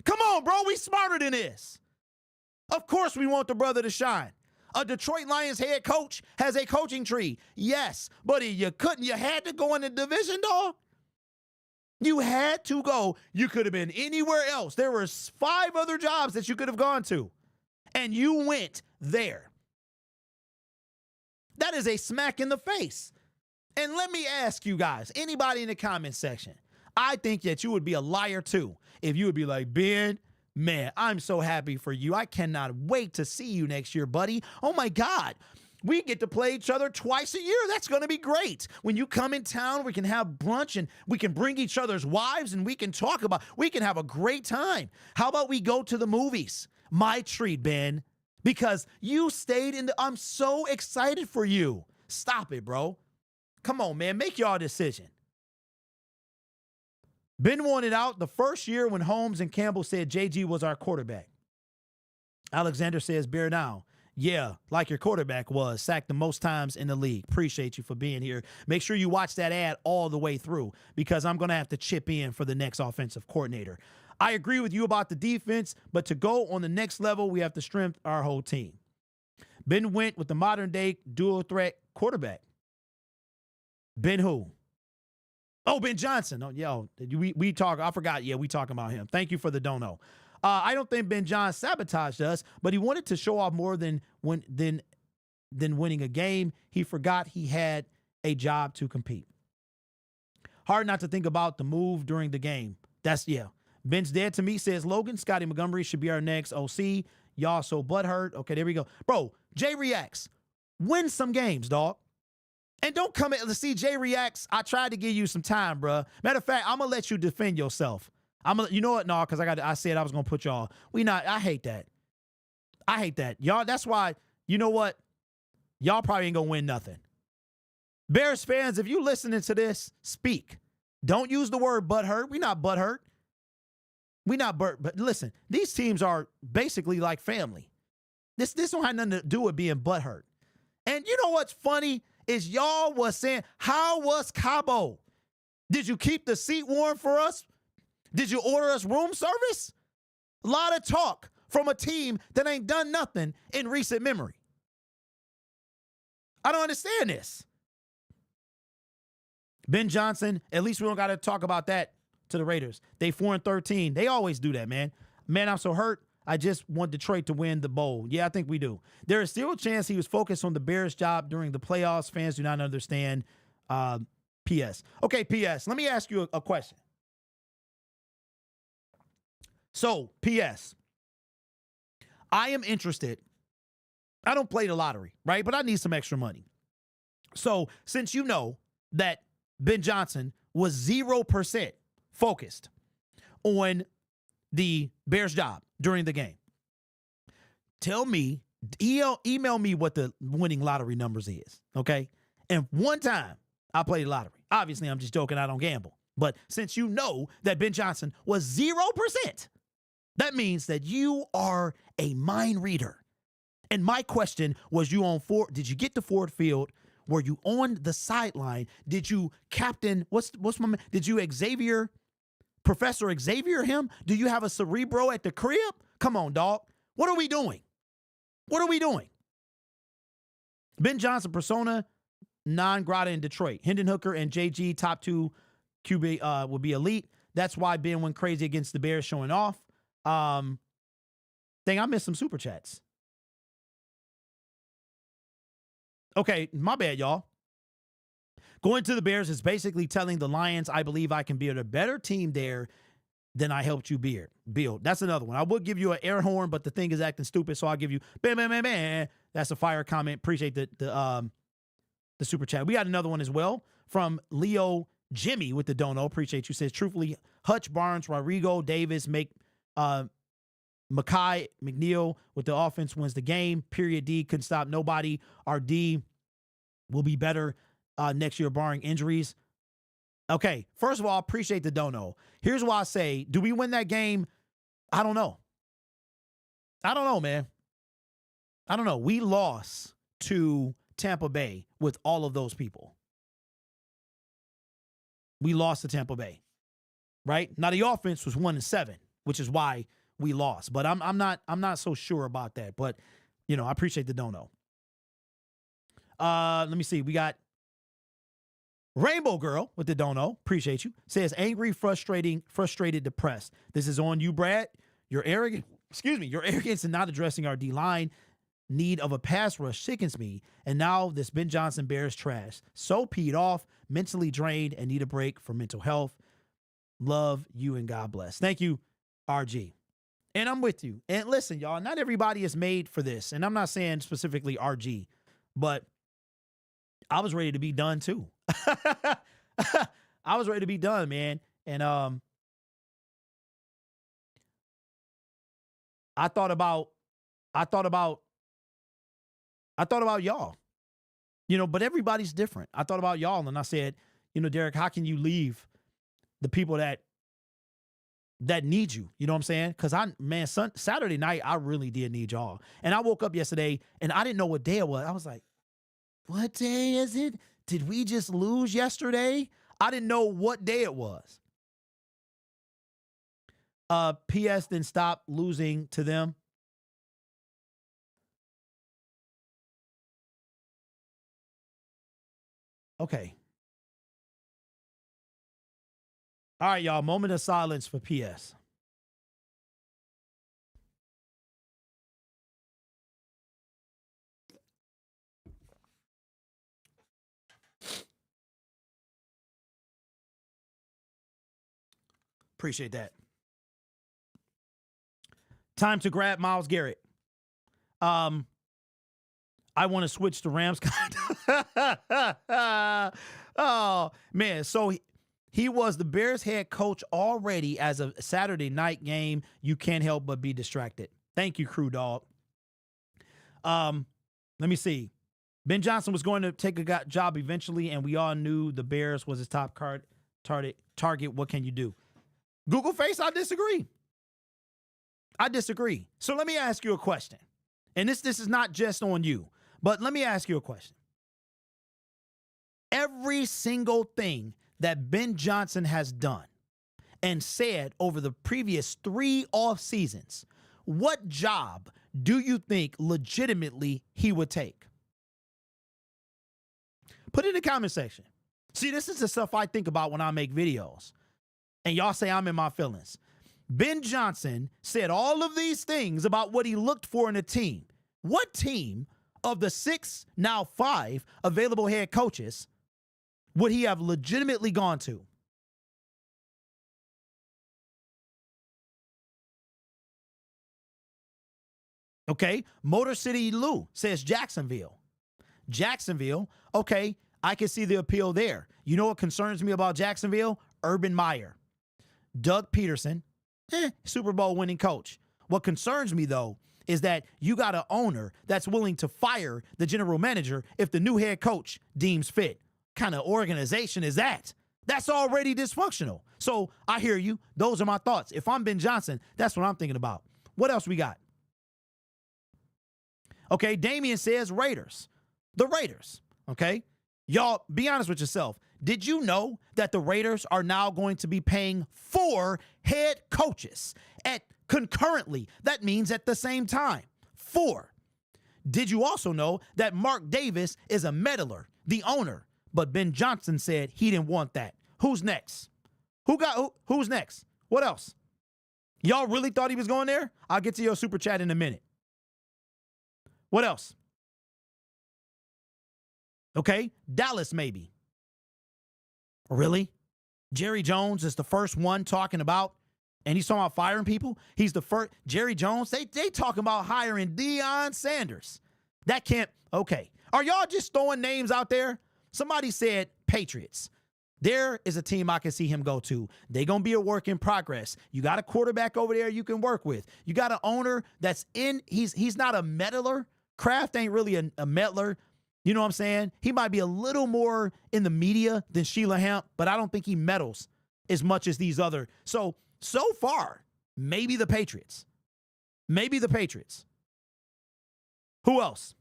Come on, bro. We smarter than this. Of course we want the brother to shine. A Detroit Lions head coach has a coaching tree. Yes, but you had to go in the division, dog. You had to go. You could have been anywhere else. There were 5 other jobs that you could have gone to, and you went there. That is a smack in the face. And let me ask you guys, anybody in the comment section, I think that you would be a liar too if you would be like, Ben, man, I'm so happy for you. I cannot wait to see you next year, buddy. Oh, my God. We get to play each other twice a year. That's going to be great. When you come in town, we can have brunch, and we can bring each other's wives, and we can have a great time. How about we go to the movies? My treat, Ben, because you stayed I'm so excited for you. Stop it, bro. Come on, man. Make your decision. Ben wanted out the first year when Holmes and Campbell said JG was our quarterback. Alexander says, bear down. Yeah, like your quarterback was. Sacked the most times in the league. Appreciate you for being here. Make sure you watch that ad all the way through, because I'm going to have to chip in for the next offensive coordinator. I agree with you about the defense, but to go on the next level, we have to strengthen our whole team. Ben went with the modern-day dual-threat quarterback. Ben who? Oh, Ben Johnson. Oh, yo, we talk. I forgot. Yeah, we talking about him. Thank you for the dono. I don't think Ben Johnson sabotaged us, but he wanted to show off more than winning a game. He forgot he had a job to compete. Hard not to think about the move during the game. Ben's dead to me, says Logan. Scotty Montgomery should be our next OC. Y'all so butthurt. Okay, there we go. Bro, Jay reacts. Win some games, dog. And don't come in to see Jay reacts. I tried to give you some time, bro. Matter of fact, I'm gonna let you defend yourself. You know what? No, because I said I was gonna put y'all. I hate that. I hate that. Y'all, that's why, you know what? Y'all probably ain't gonna win nothing. Bears fans, if you listening to this, speak. Don't use the word butthurt. We not butthurt. But listen, these teams are basically like family. This don't have nothing to do with being butthurt. And you know what's funny is y'all was saying, how was Cabo? Did you keep the seat warm for us? Did you order us room service? A lot of talk from a team that ain't done nothing in recent memory. I don't understand this. Ben Johnson, at least we don't got to talk about that to the Raiders. They 4-13. They always do that, man. Man, I'm so hurt. I just want Detroit to win the bowl. Yeah, I think we do. There is still a chance he was focused on the Bears' job during the playoffs. Fans do not understand. P.S. Okay, P.S. Let me ask you a question. So, P.S. I am interested. I don't play the lottery, right? But I need some extra money. So, since you know that Ben Johnson was 0% focused on the Bears' job during the game, tell me, email me what the winning lottery numbers is, okay? And one time, I played the lottery. Obviously, I'm just joking. I don't gamble. But since you know that Ben Johnson was 0%, that means that you are a mind reader. And my question was, did you get to Ford Field? Were you on the sideline? Did you captain, did you Professor Xavier him? Do you have a Cerebro at the crib? Come on, dog. What are we doing? What are we doing? Ben Johnson persona non grata in Detroit. Hendon Hooker and JG, top 2 QB will be elite. That's why Ben went crazy against the Bears showing off. I missed some super chats. Okay, my bad, y'all. Going to the Bears is basically telling the Lions, I believe I can build a better team there than I helped you build. That's another one. I would give you an air horn, but the thing is acting stupid, so I'll give you bam, bam, bam, bam. That's a fire comment. Appreciate the super chat. We got another one as well from Leo Jimmy with the dono. Appreciate you. Says, truthfully, Hutch, Barnes, Rodrigo, Davis make Mackay, McNeil with the offense wins the game. Period. D couldn't stop nobody. Our D will be better next year, barring injuries. Okay, first of all, appreciate the dono. Here's why I say, do we win that game? I don't know. I don't know, man. I don't know. We lost to Tampa Bay with all of those people. We lost to Tampa Bay, right? Now the offense was 1-7, which is why we lost. But I'm not so sure about that. But I appreciate the dono. Let me see. We got Rainbow Girl with the dono. Appreciate you. Says angry, frustrated, depressed. This is on you, Brad. Your arrogance in not addressing our D-line need of a pass rush sickens me. And now this Ben Johnson Bears trash. So peed off, mentally drained, and need a break for mental health. Love you and God bless. Thank you, RG. And I'm with you. And listen, y'all, not everybody is made for this. And I'm not saying specifically RG, but I was ready to be done too. I was ready to be done, man. And I thought about y'all. But everybody's different. I thought about y'all and I said, Derek, how can you leave the people that need you? You know what I'm saying? Because Saturday night, I really did need y'all. And I woke up yesterday and I didn't know what day it was. I was like, what day is it? Did we just lose yesterday? I didn't know what day it was. P.S. Then stop losing to them. Okay. All right, y'all. Moment of silence for P.S. Appreciate that. Time to grab Myles Garrett. I want to switch to Rams. Oh, man. So he was the Bears head coach already as a Saturday night game. You can't help but be distracted. Thank you, crew dog. Let me see. Ben Johnson was going to take a job eventually, and we all knew the Bears was his top target. What can you do? Google face, I disagree. So let me ask you a question. And this is not just on you, but let me ask you a question. Every single thing that Ben Johnson has done and said over the previous 3 off seasons, what job do you think legitimately he would take? Put it in the comment section. See, this is the stuff I think about when I make videos. And y'all say I'm in my feelings. Ben Johnson said all of these things about what he looked for in a team. What team of the 6, now 5 available head coaches would he have legitimately gone to? Okay, Motor City Lou says Jacksonville. Jacksonville, okay, I can see the appeal there. You know what concerns me about Jacksonville? Urban Meyer. Doug Peterson, Super Bowl winning coach. What concerns me, though, is that you got an owner that's willing to fire the general manager if the new head coach deems fit. What kind of organization is that? That's already dysfunctional. So I hear you. Those are my thoughts. If I'm Ben Johnson, that's what I'm thinking about. What else we got? Okay, Damian says Raiders. The Raiders, okay? Y'all, be honest with yourself. Did you know that the Raiders are now going to be paying 4 head coaches at concurrently? That means at the same time. 4. Did you also know that Mark Davis is a meddler, the owner, but Ben Johnson said he didn't want that? Who's next? Who's next? What else? Y'all really thought he was going there? I'll get to your super chat in a minute. What else? Okay, Dallas maybe. Really? Jerry Jones is the first one talking about, and he's talking about firing people. He's the first. Jerry Jones, they talking about hiring Deion Sanders. That can't, okay. Are y'all just throwing names out there? Somebody said Patriots. There is a team I can see him go to. They're going to be a work in progress. You got a quarterback over there you can work with. You got an owner that's in, he's not a meddler. Kraft ain't really a meddler. You know what I'm saying? He might be a little more in the media than Sheila Hamp, but I don't think he meddles as much as these other. So far, maybe the Patriots. Maybe the Patriots. Who else?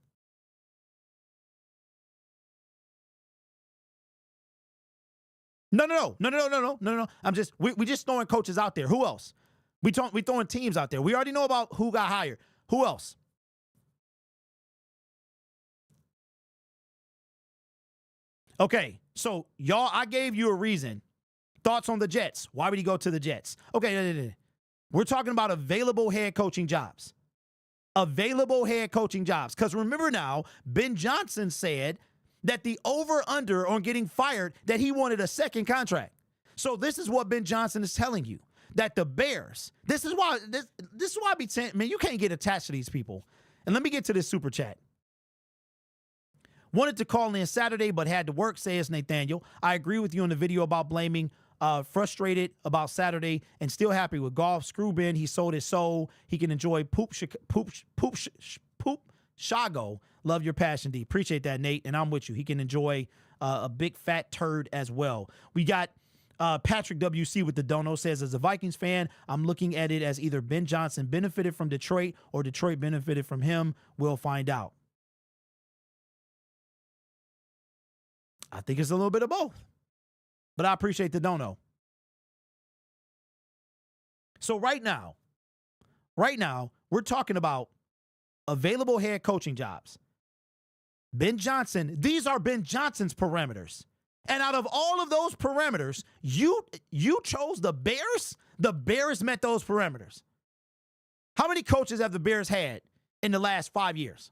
No. We just throwing coaches out there. Who else? We throwing teams out there. We already know about who got hired. Who else? Okay, so y'all, I gave you a reason. Thoughts on the Jets? Why would he go to the Jets? Okay, we're talking about available head coaching jobs. Available head coaching jobs. Because remember now, Ben Johnson said that the over-under on getting fired, that he wanted a second contract. So this is what Ben Johnson is telling you. That the Bears, this is why I be saying, man, you can't get attached to these people. And let me get to this super chat. Wanted to call in Saturday, but had to work, says Nathaniel. I agree with you on the video about blaming, frustrated about Saturday and still happy with golf. Screw Ben, he sold his soul. He can enjoy poop shago. Love your passion, D. Appreciate that, Nate, and I'm with you. He can enjoy a big fat turd as well. We got Patrick WC with the dono says, as a Vikings fan, I'm looking at it as either Ben Johnson benefited from Detroit or Detroit benefited from him. We'll find out. I think it's a little bit of both, but I appreciate the dono. So right now, we're talking about available head coaching jobs. Ben Johnson, these are Ben Johnson's parameters. And out of all of those parameters, you chose the Bears? The Bears met those parameters. How many coaches have the Bears had in the last 5 years?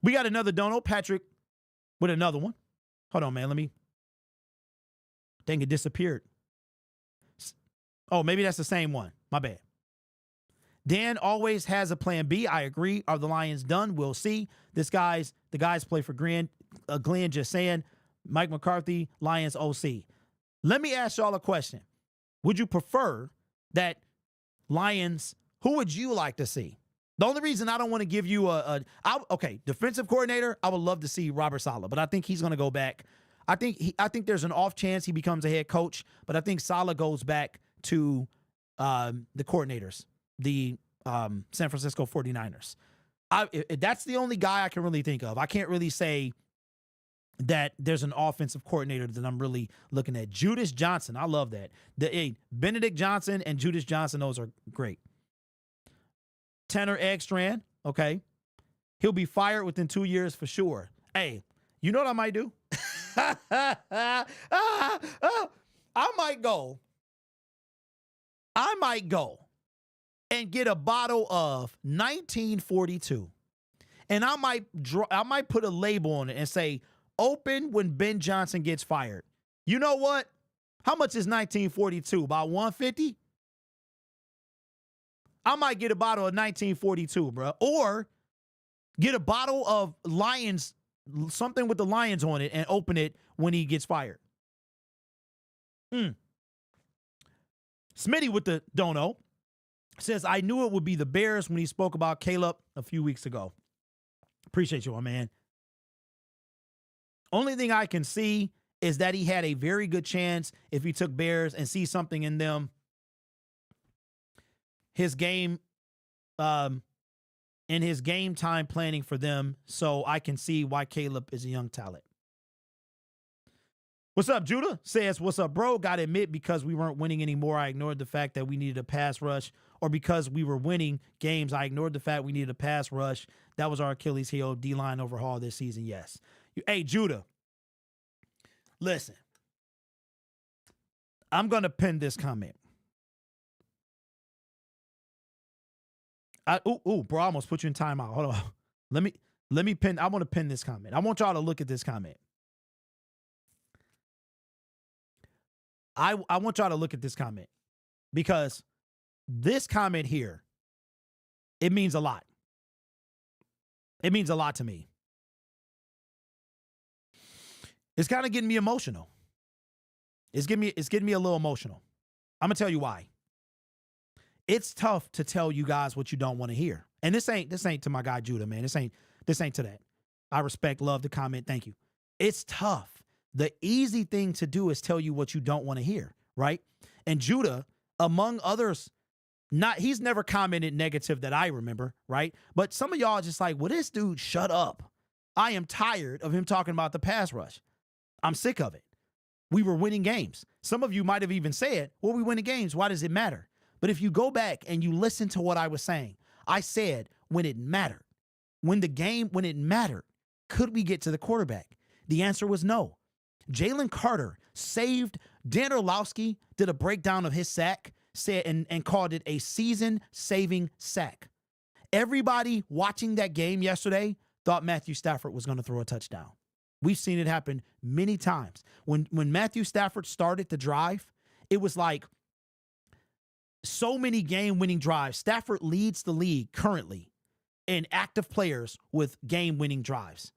We got another dono, Patrick, with another one. Hold on, man. Dang, it disappeared. Oh, maybe that's the same one. My bad. Dan always has a plan B. I agree. Are the Lions done? We'll see. The guys play for Glenn just saying. Mike McCarthy, Lions OC. Let me ask y'all a question. Would you prefer that Lions, who would you like to see? The only reason I don't want to give you defensive coordinator, I would love to see Robert Saleh, but I think he's going to go back. I think there's an off chance he becomes a head coach, but I think Saleh goes back to the coordinators, the San Francisco 49ers. That's the only guy I can really think of. I can't really say that there's an offensive coordinator that I'm really looking at. Judas Johnson, I love that. Benedict Johnson and Judas Johnson, those are great. Tanner Eggstrand, okay. He'll be fired within 2 years for sure. Hey, you know what I might do? I might go and get a bottle of 1942. And I might put a label on it and say, open when Ben Johnson gets fired. You know what? How much is 1942? About 150? I might get a bottle of 1942, bro. Or get a bottle of Lions, something with the Lions on it, and open it when he gets fired. Smitty with the dono says, I knew it would be the Bears when he spoke about Caleb a few weeks ago. Appreciate you, my man. Only thing I can see is that he had a very good chance if he took Bears and see something in them. His game, in his game time planning for them, so I can see why Caleb is a young talent. What's up, Judah? Says, what's up, bro? Gotta admit, because we weren't winning anymore, I ignored the fact that we needed a pass rush. Or because we were winning games, I ignored the fact we needed a pass rush. That was our Achilles heel, D-line overhaul this season, yes. Hey, Judah, listen. I'm going to pin this comment. Bro, I almost put you in timeout. Hold on. Let me pin. I want to pin this comment. I want y'all to look at this comment. I want y'all to look at this comment because this comment here, it means a lot. It means a lot to me. It's kind of getting me emotional. It's getting me a little emotional. I'm gonna tell you why. It's tough to tell you guys what you don't want to hear. And this ain't to my guy Judah, man. This ain't to that. I respect, love the comment. Thank you. It's tough. The easy thing to do is tell you what you don't want to hear, right? And Judah, among others, he's never commented negative that I remember, right? But some of y'all are just like, well, this dude, shut up. I am tired of him talking about the pass rush. I'm sick of it. We were winning games. Some of you might have even said, well, we winning games. Why does it matter? But if you go back and you listen to what I was saying, I said when it mattered, when it mattered, could we get to the quarterback? The answer was no. Jalen Carter saved. Dan Orlowski did a breakdown of his sack, said and called it a season-saving sack. Everybody watching that game yesterday thought Matthew Stafford was going to throw a touchdown. We've seen it happen many times. When Matthew Stafford started the drive, it was like so many game-winning drives. Stafford leads the league currently in active players with game-winning drives.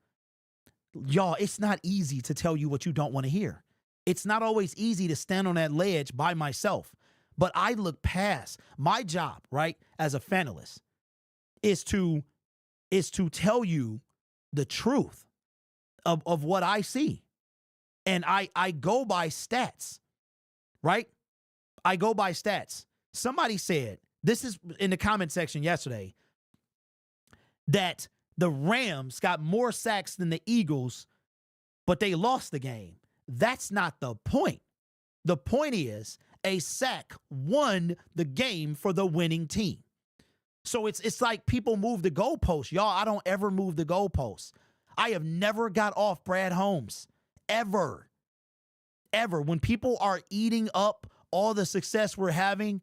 Y'all, it's not easy to tell you what you don't want to hear. It's not always easy to stand on that ledge by myself. But I look past my job, right, as a fanalist, is to tell you the truth of what I see. And I go by stats, right? I go by stats. Somebody said, this is in the comment section yesterday, that the Rams got more sacks than the Eagles, but they lost the game. That's not the point. The point is a sack won the game for the winning team. So it's like people move the goalposts. Y'all, I don't ever move the goalposts. I have never got off Brad Holmes. Ever. Ever. When people are eating up all the success we're having,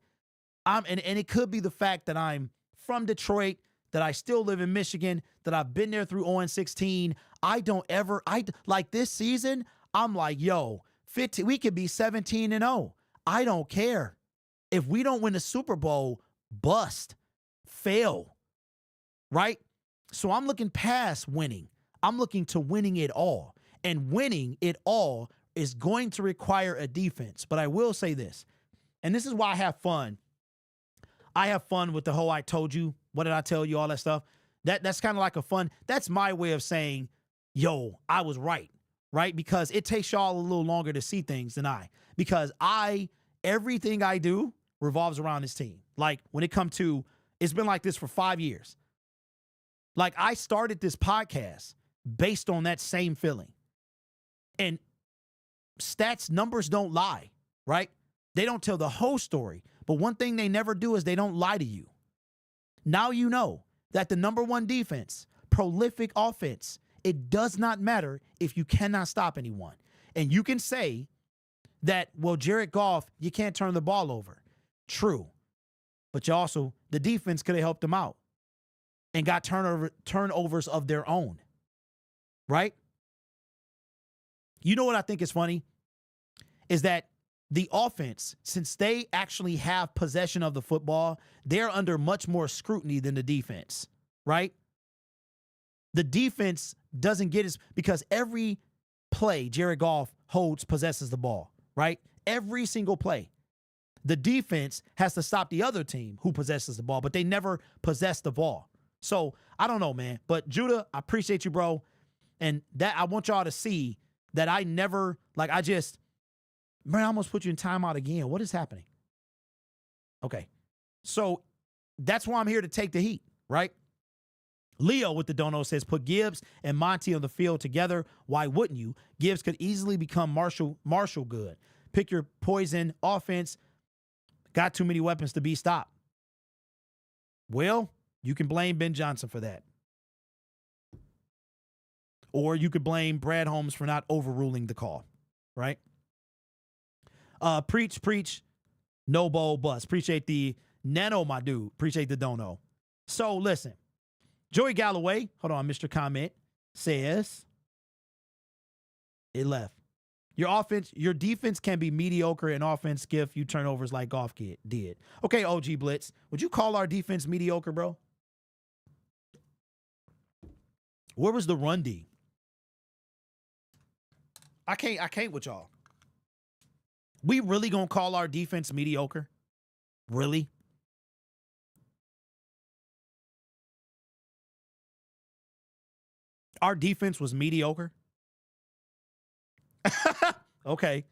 and it could be the fact that I'm from Detroit, that I still live in Michigan, that I've been there through 0-16. Like this season, I'm like, yo, 15, we could be 17-0. I don't care. If we don't win the Super Bowl, bust, fail, right? So I'm looking past winning. I'm looking to winning it all. And winning it all is going to require a defense. But I will say this, and this is why I have fun. I have fun with the whole I told you, what did I tell you, all that stuff. That's kind of like a fun, that's my way of saying, yo, I was right? Because it takes y'all a little longer to see things than I. Because everything I do revolves around this team. Like when it comes to, it's been like this for 5 years. Like I started this podcast based on that same feeling. And stats, numbers don't lie, right? They don't tell the whole story. But one thing they never do is they don't lie to you. Now you know that the number one defense, prolific offense, it does not matter if you cannot stop anyone. And you can say that, well, Jared Goff, you can't turn the ball over. True. But you also, the defense could have helped them out and got turnovers of their own. Right? You know what I think is funny? Is that the offense, since they actually have possession of the football, they're under much more scrutiny than the defense, right? The defense doesn't get because every play Jared Goff possesses the ball, right? Every single play. The defense has to stop the other team who possesses the ball, but they never possess the ball. So I don't know, man. But Judah, I appreciate you, bro. And that I want y'all to see that I never, like, man, I almost put you in timeout again. What is happening? Okay. So that's why I'm here to take the heat, right? Leo with the dono says, put Gibbs and Monty on the field together. Why wouldn't you? Gibbs could easily become Marshall good. Pick your poison offense. Got too many weapons to be stopped. Well, you can blame Ben Johnson for that. Or you could blame Brad Holmes for not overruling the call, right? Preach, no bowl bust. Appreciate the nano, my dude. Appreciate the dono. So listen, Joey Galloway, hold on, Mr. Comment, says, it left. Your defense can be mediocre and offense give you turnovers like Goff did. Okay, OG Blitz, would you call our defense mediocre, bro? Where was the run D? I can't with y'all. We really gonna call our defense mediocre? Really? Our defense was mediocre? Okay.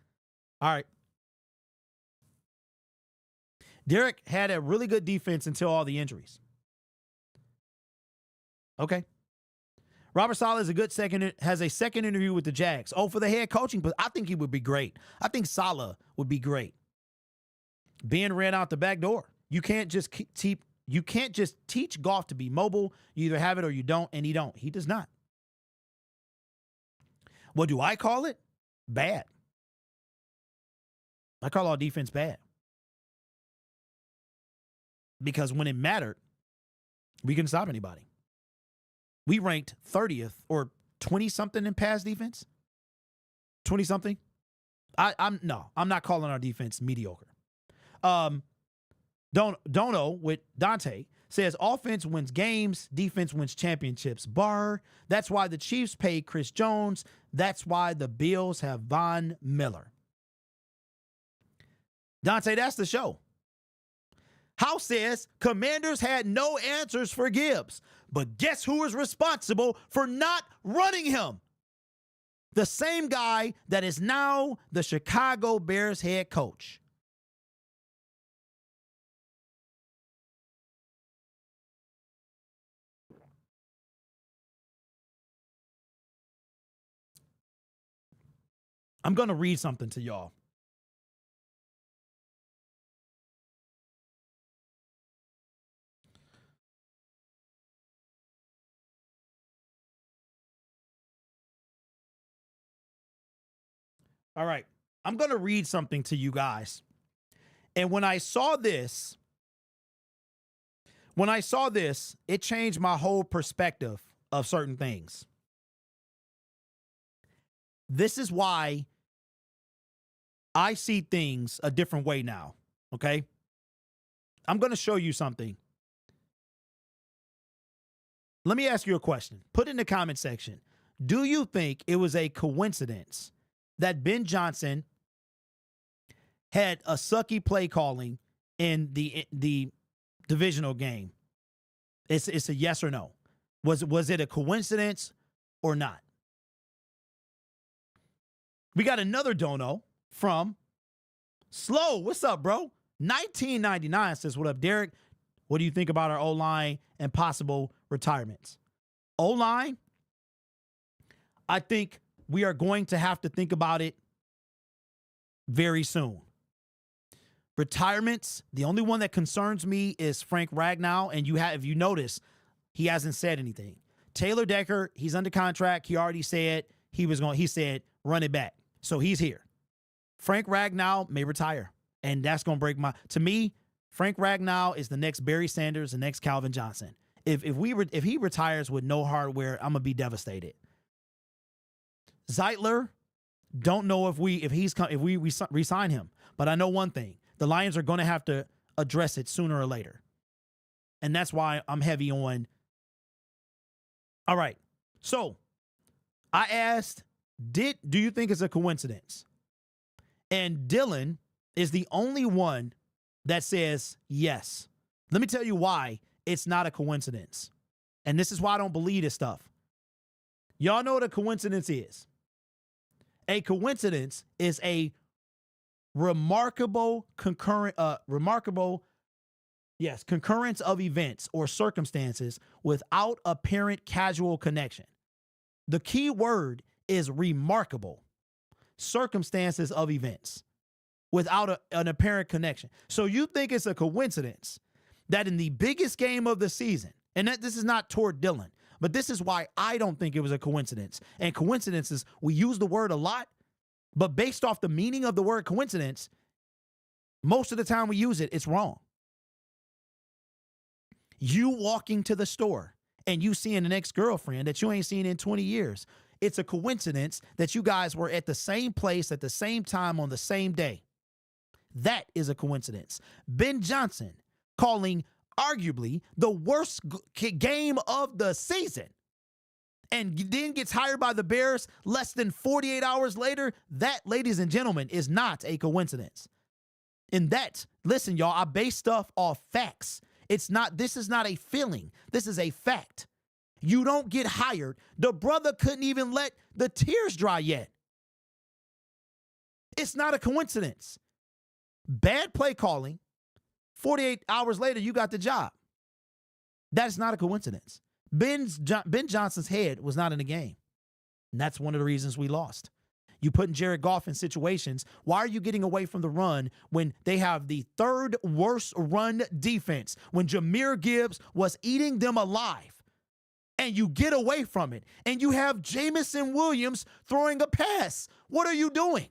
All right. Derek had a really good defense until all the injuries. Okay. Robert Saleh has a second interview with the Jags. Oh, for the head coaching, but I think he would be great. I think Saleh would be great. Ben ran out the back door. You can't just teach Goff to be mobile. You either have it or you don't, and he don't. He does not. What do I call it? Bad. I call our defense bad. Because when it mattered, we couldn't stop anybody. We ranked 30th or 20-something in pass defense. 20-something. I'm not calling our defense mediocre. Dono with Dante says offense wins games, defense wins championships. That's why the Chiefs paid Chris Jones. That's why the Bills have Von Miller. Dante, that's the show. House says Commanders had no answers for Gibbs, but guess who is responsible for not running him? The same guy that is now the Chicago Bears head coach. I'm going to read something to y'all. All right. I'm going to read something to you guys. And when I saw this, it changed my whole perspective of certain things. This is why I see things a different way now, okay? I'm going to show you something. Let me ask you a question. Put in the comment section. Do you think it was a coincidence that Ben Johnson had a sucky play calling in the divisional game? It's a yes or no. Was it a coincidence or not? We got another dono from Slow. What's up, bro? 1999 says, what up, Derek? What do you think about our O-line and possible retirements? O-line, I think we are going to have to think about it very soon. Retirements, the only one that concerns me is Frank Ragnow, and if you notice, he hasn't said anything. Taylor Decker, he's under contract. He already said he said run it back. So he's here. Frank Ragnow may retire, and that's going to break my. To me, Frank Ragnow is the next Barry Sanders, the next Calvin Johnson. If he retires with no hardware, I'm gonna be devastated. Zeitler, don't know if we re-sign him, but I know one thing: the Lions are going to have to address it sooner or later, and that's why I'm heavy on. All right, so I asked, do you think it's a coincidence? And Dylan is the only one that says yes. Let me tell you why it's not a coincidence. And this is why I don't believe this stuff. Y'all know what a coincidence is. A coincidence is a concurrence of events or circumstances without apparent causal connection. The key word is remarkable. Circumstances of events without an apparent connection. So you think it's a coincidence that in the biggest game of the season, and this is not toward Dylan, but this is why I don't think it was a coincidence. And coincidences, we use the word a lot, but based off the meaning of the word coincidence, most of the time we use it, it's wrong. You walking to the store and you seeing an ex-girlfriend that you ain't seen in 20 years, it's a coincidence that you guys were at the same place at the same time on the same day. That is a coincidence. Ben Johnson calling arguably the worst game of the season and then gets hired by the Bears less than 48 hours later. That, ladies and gentlemen, is not a coincidence. And that, listen, y'all, I base stuff off facts. This is not a feeling. This is a fact. You don't get hired. The brother couldn't even let the tears dry yet. It's not a coincidence. Bad play calling. 48 hours later, you got the job. That's not a coincidence. Ben Johnson's head was not in the game. And that's one of the reasons we lost. You putting Jared Goff in situations. Why are you getting away from the run when they have the third worst run defense? When Jahmyr Gibbs was eating them alive. And you get away from it. And you have Jamison Williams throwing a pass. What are you doing?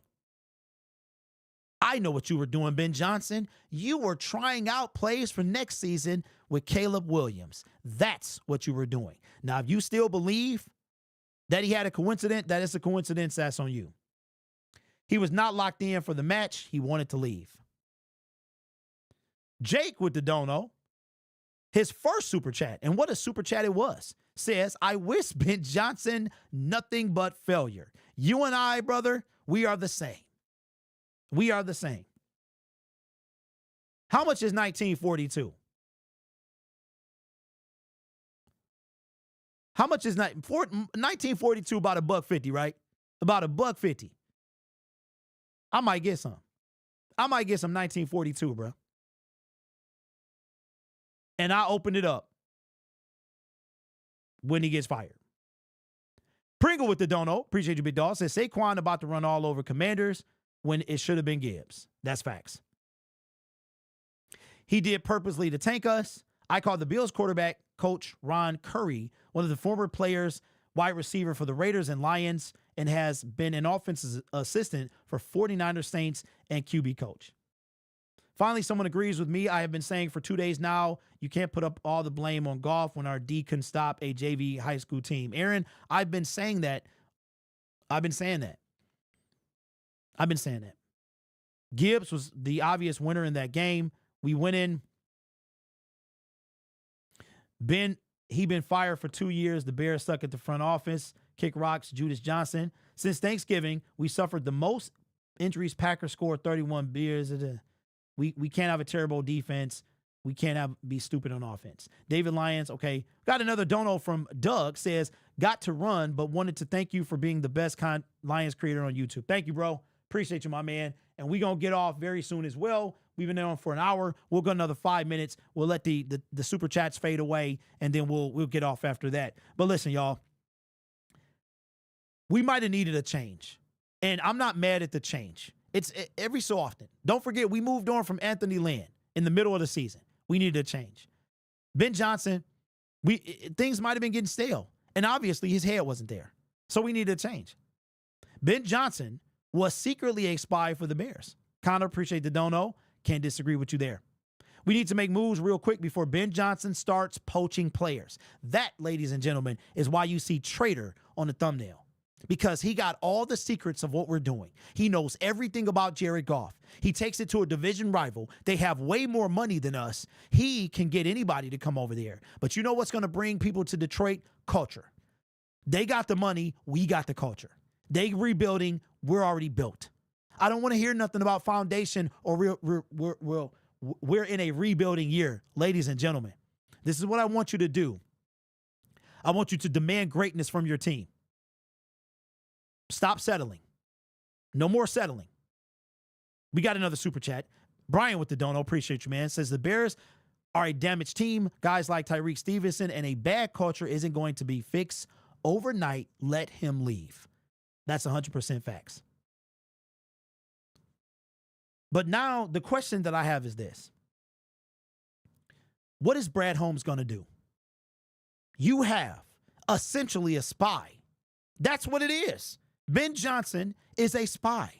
I know what you were doing, Ben Johnson. You were trying out plays for next season with Caleb Williams. That's what you were doing. Now, if you still believe that he had a coincidence, that it's a coincidence, that's on you. He was not locked in for the match. He wanted to leave. Jake with the dono, his first super chat, and what a super chat it was, says, I wish Ben Johnson nothing but failure. You and I, brother, we are the same. We are the same. How much is 1942? How much is 1942? About $1.50, right? About $1.50. I might get some. I might get some 1942, bro. And I open it up when he gets fired. Pringle with the dono, appreciate you, big dog, says Saquon about to run all over Commanders when it should have been Gibbs. That's facts. He did purposely to tank us. I called the Bills quarterback coach Ron Curry, one of the former players, wide receiver for the Raiders and Lions, and has been an offensive assistant for 49ers, Saints, and QB coach. Finally, someone agrees with me. I have been saying for 2 days now, you can't put up all the blame on Goff when our D can stop a JV high school team. Aaron, I've been saying that. Gibbs was the obvious winner in that game. We went in. He been fired for 2 years. The Bears stuck at the front office. Kick rocks, Judas Johnson. Since Thanksgiving, we suffered the most injuries. Packers scored 31 beers. We can't have a terrible defense. We can't be stupid on offense. David Lyons, okay. Got another dono from Doug, says, got to run, but wanted to thank you for being the best Lions creator on YouTube. Thank you, bro. Appreciate you, my man. And we're going to get off very soon as well. We've been on for an hour. We'll go another 5 minutes. We'll let the super chats fade away, and then we'll get off after that. But listen, y'all, we might have needed a change. And I'm not mad at the change. It's every so often. Don't forget, we moved on from Anthony Lynn in the middle of the season. We needed a change. Ben Johnson, things might have been getting stale. And obviously, his head wasn't there. So we needed a change. Ben Johnson was secretly a spy for the Bears. Connor, appreciate the dono. Can't disagree with you there. We need to make moves real quick before Ben Johnson starts poaching players. That, ladies and gentlemen, is why you see Traitor on the thumbnail. Because he got all the secrets of what we're doing. He knows everything about Jared Goff. He takes it to a division rival. They have way more money than us. He can get anybody to come over there. But you know what's going to bring people to Detroit? Culture. They got the money. We got the culture. They rebuilding. We're already built. I don't want to hear nothing about foundation or we're in a rebuilding year. Ladies and gentlemen, this is what I want you to do. I want you to demand greatness from your team. Stop settling. No more settling. We got another super chat. Brian with the dono, appreciate you, man. Says the Bears are a damaged team. Guys like Tyreek Stevenson and a bad culture isn't going to be fixed overnight. Let him leave. That's 100% facts. But now the question that I have is this. What is Brad Holmes going to do? You have essentially a spy. That's what it is. Ben Johnson is a spy.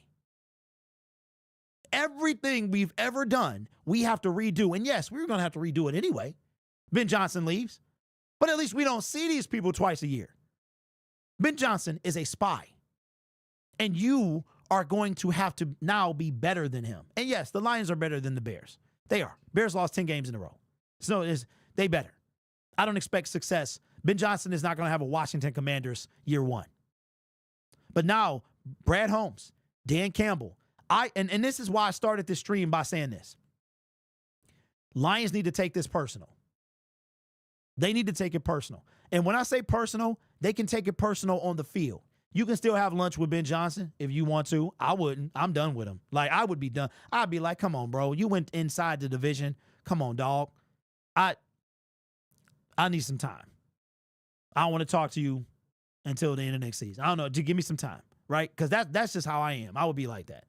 Everything we've ever done, we have to redo. And yes, we're going to have to redo it anyway. Ben Johnson leaves. But at least we don't see these people twice a year. Ben Johnson is a spy. And you are going to have to now be better than him. And yes, the Lions are better than the Bears. They are. Bears lost 10 games in a row. So they better. I don't expect success. Ben Johnson is not going to have a Washington Commanders year one. But now, Brad Holmes, Dan Campbell, and this is why I started this stream by saying this. Lions need to take this personal. They need to take it personal. And when I say personal, they can take it personal on the field. You can still have lunch with Ben Johnson if you want to. I wouldn't. I'm done with him. Like, I would be done. I'd be like, come on, bro. You went inside the division. Come on, dog. I need some time. I don't want to talk to you until the end of next season. I don't know. Just give me some time, right? Because that's just how I am. I would be like that.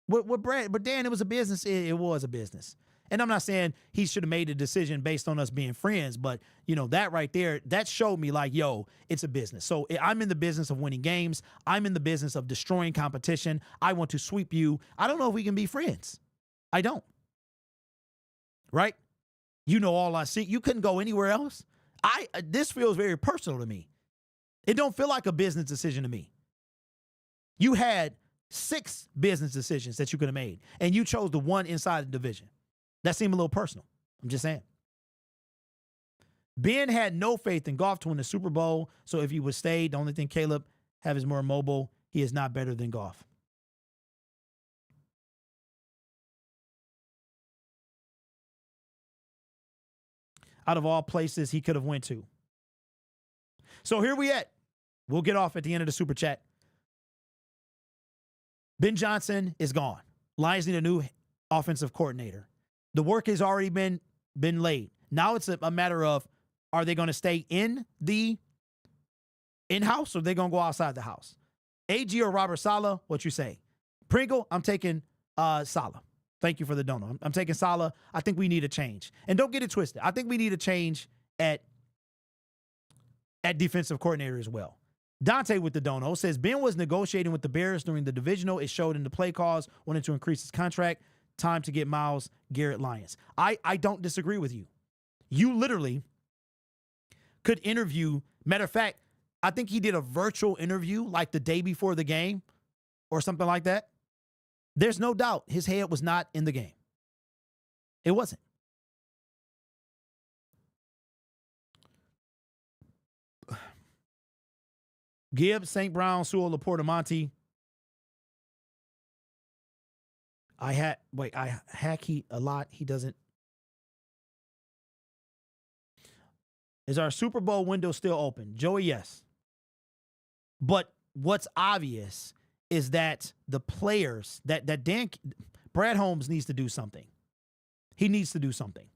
With Brad, but Dan, it was a business. It was a business. And I'm not saying he should have made a decision based on us being friends, but, you know, that right there, that showed me like, yo, it's a business. So I'm in the business of winning games. I'm in the business of destroying competition. I want to sweep you. I don't know if we can be friends. I don't. Right? You know, all I see. You couldn't go anywhere else. This feels very personal to me. It don't feel like a business decision to me. You had 6 business decisions that you could have made, and you chose the one inside the division. That seemed a little personal. I'm just saying. Ben had no faith in Goff to win the Super Bowl, so if he would stay, the only thing Caleb have is more mobile. He is not better than Goff. Out of all places he could have went to. So here we at. We'll get off at the end of the super chat. Ben Johnson is gone. Lions need a new offensive coordinator. The work has already been laid. Now it's a matter of, are they going to stay in the in-house or are they going to go outside the house? AG or Robert Saleh, what you say? Pringle, I'm taking Saleh. Thank you for the dono. I'm taking Saleh. I think we need a change. And don't get it twisted. I think we need a change at defensive coordinator as well. Dante with the dono says, Ben was negotiating with the Bears during the divisional. It showed in the play calls, wanted to increase his contract. Time to get Myles Garrett Lions. I don't disagree with you. You literally could interview. Matter of fact, I think he did a virtual interview like the day before the game or something like that. There's no doubt his head was not in the game. It wasn't. Gibbs, St. Brown, Sewell, Laporta, Monty. I hack he a lot. He doesn't. Is our Super Bowl window still open? Joey, yes. But what's obvious is that the players that Brad Holmes needs to do something. He needs to do something.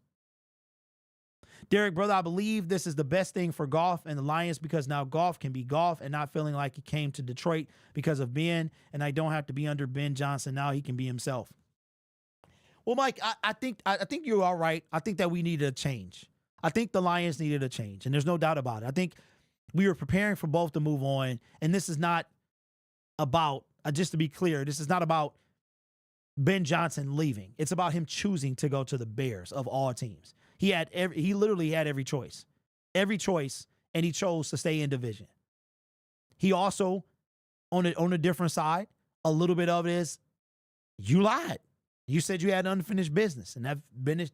Derek, brother, I believe this is the best thing for Goff and the Lions because now Goff can be Goff and not feeling like he came to Detroit because of Ben, and I don't have to be under Ben Johnson. Now he can be himself. Well, Mike, I think you're all right. I think that we needed a change. I think the Lions needed a change, and there's no doubt about it. I think we were preparing for both to move on, and this is not about just to be clear, this is not about Ben Johnson leaving. It's about him choosing to go to the Bears of all teams. He literally had every choice, and he chose to stay in division. He also, on a different side, a little bit of it is, you lied. You said you had unfinished business, and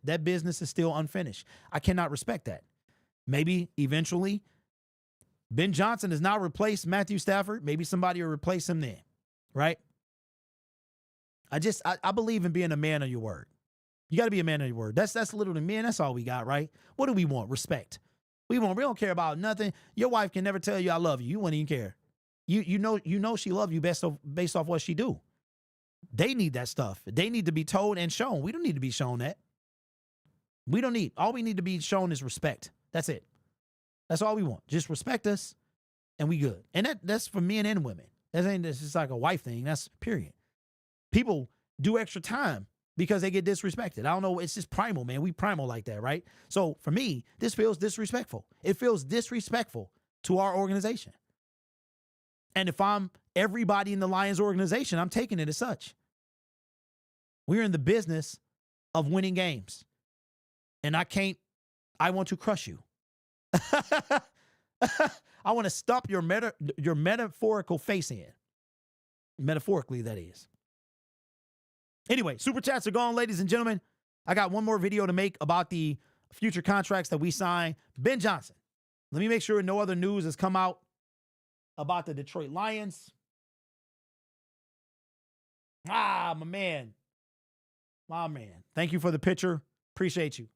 that business is still unfinished. I cannot respect that. Maybe eventually Ben Johnson does not replace Matthew Stafford. Maybe somebody will replace him then, right? I believe in being a man of your word. You got to be a man of your word. That's literally, man, that's all we got, right? What do we want? Respect. We don't care about nothing. Your wife can never tell you I love you. You wouldn't even care. You know she love you based off what she do. They need that stuff. They need to be told and shown. We don't need to be shown that. All we need to be shown is respect. That's it. That's all we want. Just respect us and we good. And that's for men and women. That's just like a wife thing. That's period. People do extra time because they get disrespected. I don't know. It's just primal, man. We primal like that, right? So for me, this feels disrespectful. It feels disrespectful to our organization. And if I'm everybody in the Lions organization, I'm taking it as such. We're in the business of winning games. And I want to crush you. I want to stop your metaphorical face in. Metaphorically, that is. Anyway, super chats are gone, ladies and gentlemen. I got one more video to make about the future contracts that we signed. Ben Johnson. Let me make sure no other news has come out about the Detroit Lions. My man. Thank you for the picture. Appreciate you.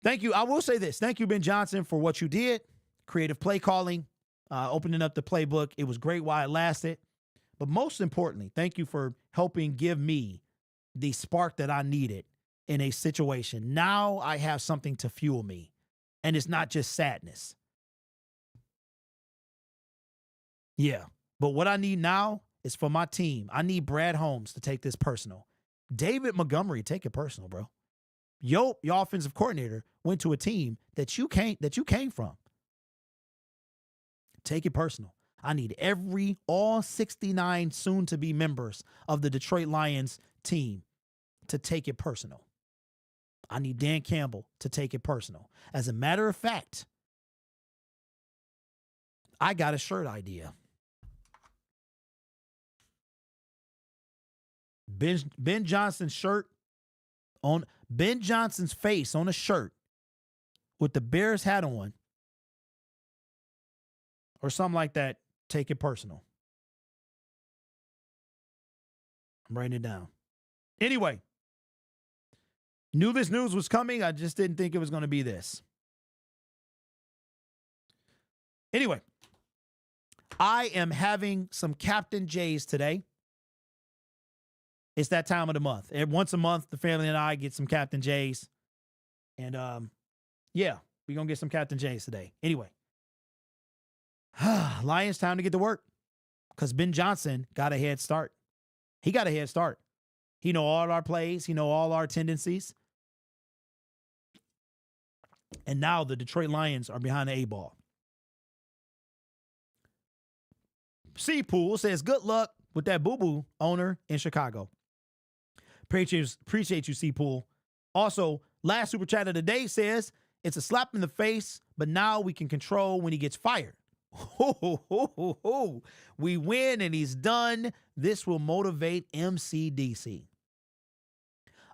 Thank you. I will say this. Thank you, Ben Johnson, for what you did. Creative play calling, opening up the playbook. It was great while it lasted. But most importantly, thank you for helping give me the spark that I needed in a situation. Now I have something to fuel me, and it's not just sadness. Yeah, but what I need now is for my team. I need Brad Holmes to take this personal. David Montgomery, take it personal, bro. Your offensive coordinator went to a team that you came from. Take it personal. I need all 69 soon-to-be members of the Detroit Lions team to take it personal. I need Dan Campbell to take it personal. As a matter of fact, I got a shirt idea. Ben Johnson's shirt on Ben Johnson's face on a shirt with the Bears hat on or something like that. Take it personal. I'm writing it down. Anyway, knew this news was coming. I just didn't think it was going to be this. Anyway, I am having some Captain J's today. It's that time of the month. Once a month, the family and I get some Captain J's. And, yeah, we're going to get some Captain J's today. Anyway. Lions, time to get to work. Because Ben Johnson got a head start. He got a head start. He know all our plays. He know all our tendencies. And now the Detroit Lions are behind the eight ball. C-Pool says, good luck with that boo-boo owner in Chicago. Appreciate you, C-Pool. Also, last super chat of the day says, it's a slap in the face, but now we can control when he gets fired. We win and he's done. This will motivate MCDC.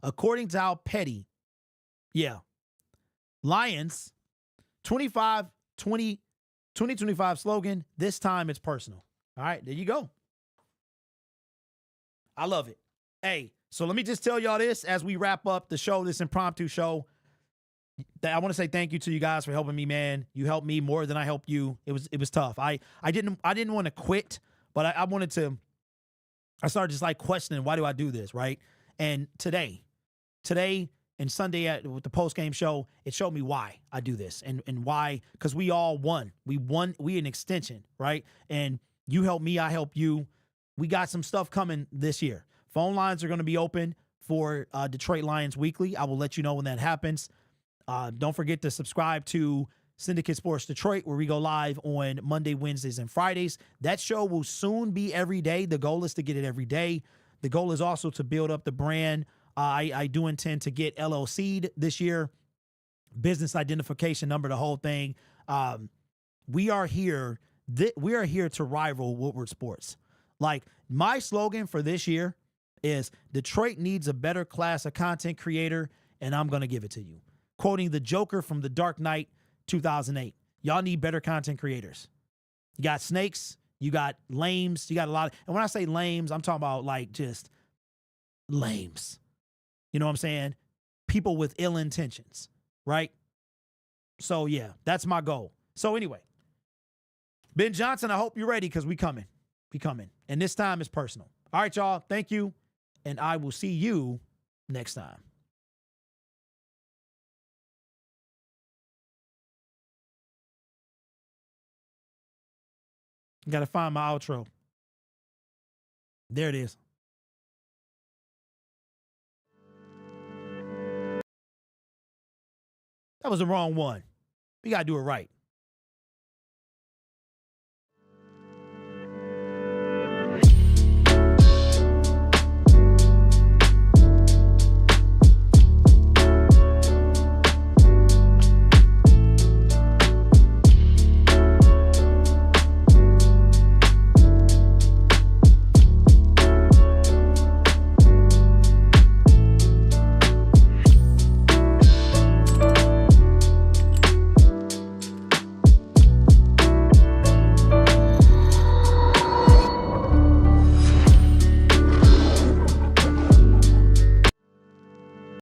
According to Al Petty, Lions 2025 slogan, this time it's personal. All right, there you go. I love it. Hey, so let me just tell y'all this as we wrap up the show, this impromptu show. I want to say thank you to you guys for helping me, man. You helped me more than I helped you. It was tough. I didn't want to quit, but I started just like questioning, why do I do this, right? And today and Sunday with the post-game show, it showed me why I do this and why, because we all won. We an extension, right? And you help me, I help you. We got some stuff coming this year. Phone lines are going to be open for Detroit Lions Weekly. I will let you know when that happens. Don't forget to subscribe to Syndicate Sports Detroit, where we go live on Monday, Wednesdays, and Fridays. That show will soon be every day. The goal is to get it every day. The goal is also to build up the brand. I do intend to get LLC'd this year, business identification number, the whole thing. We are here. We are here to rival Woodward Sports. Like, my slogan for this year is Detroit needs a better class of content creator, and I'm going to give it to you. Quoting the Joker from The Dark Knight 2008. Y'all need better content creators. You got snakes, you got lames, you got a lot of, and when I say lames, I'm talking about like just lames. You know what I'm saying? People with ill intentions, right? So yeah, that's my goal. So anyway, Ben Johnson, I hope you're ready because we coming. We coming. And this time is personal. All right, y'all. Thank you. And I will see you next time. Got to find my outro. There it is. That was the wrong one. We got to do it right.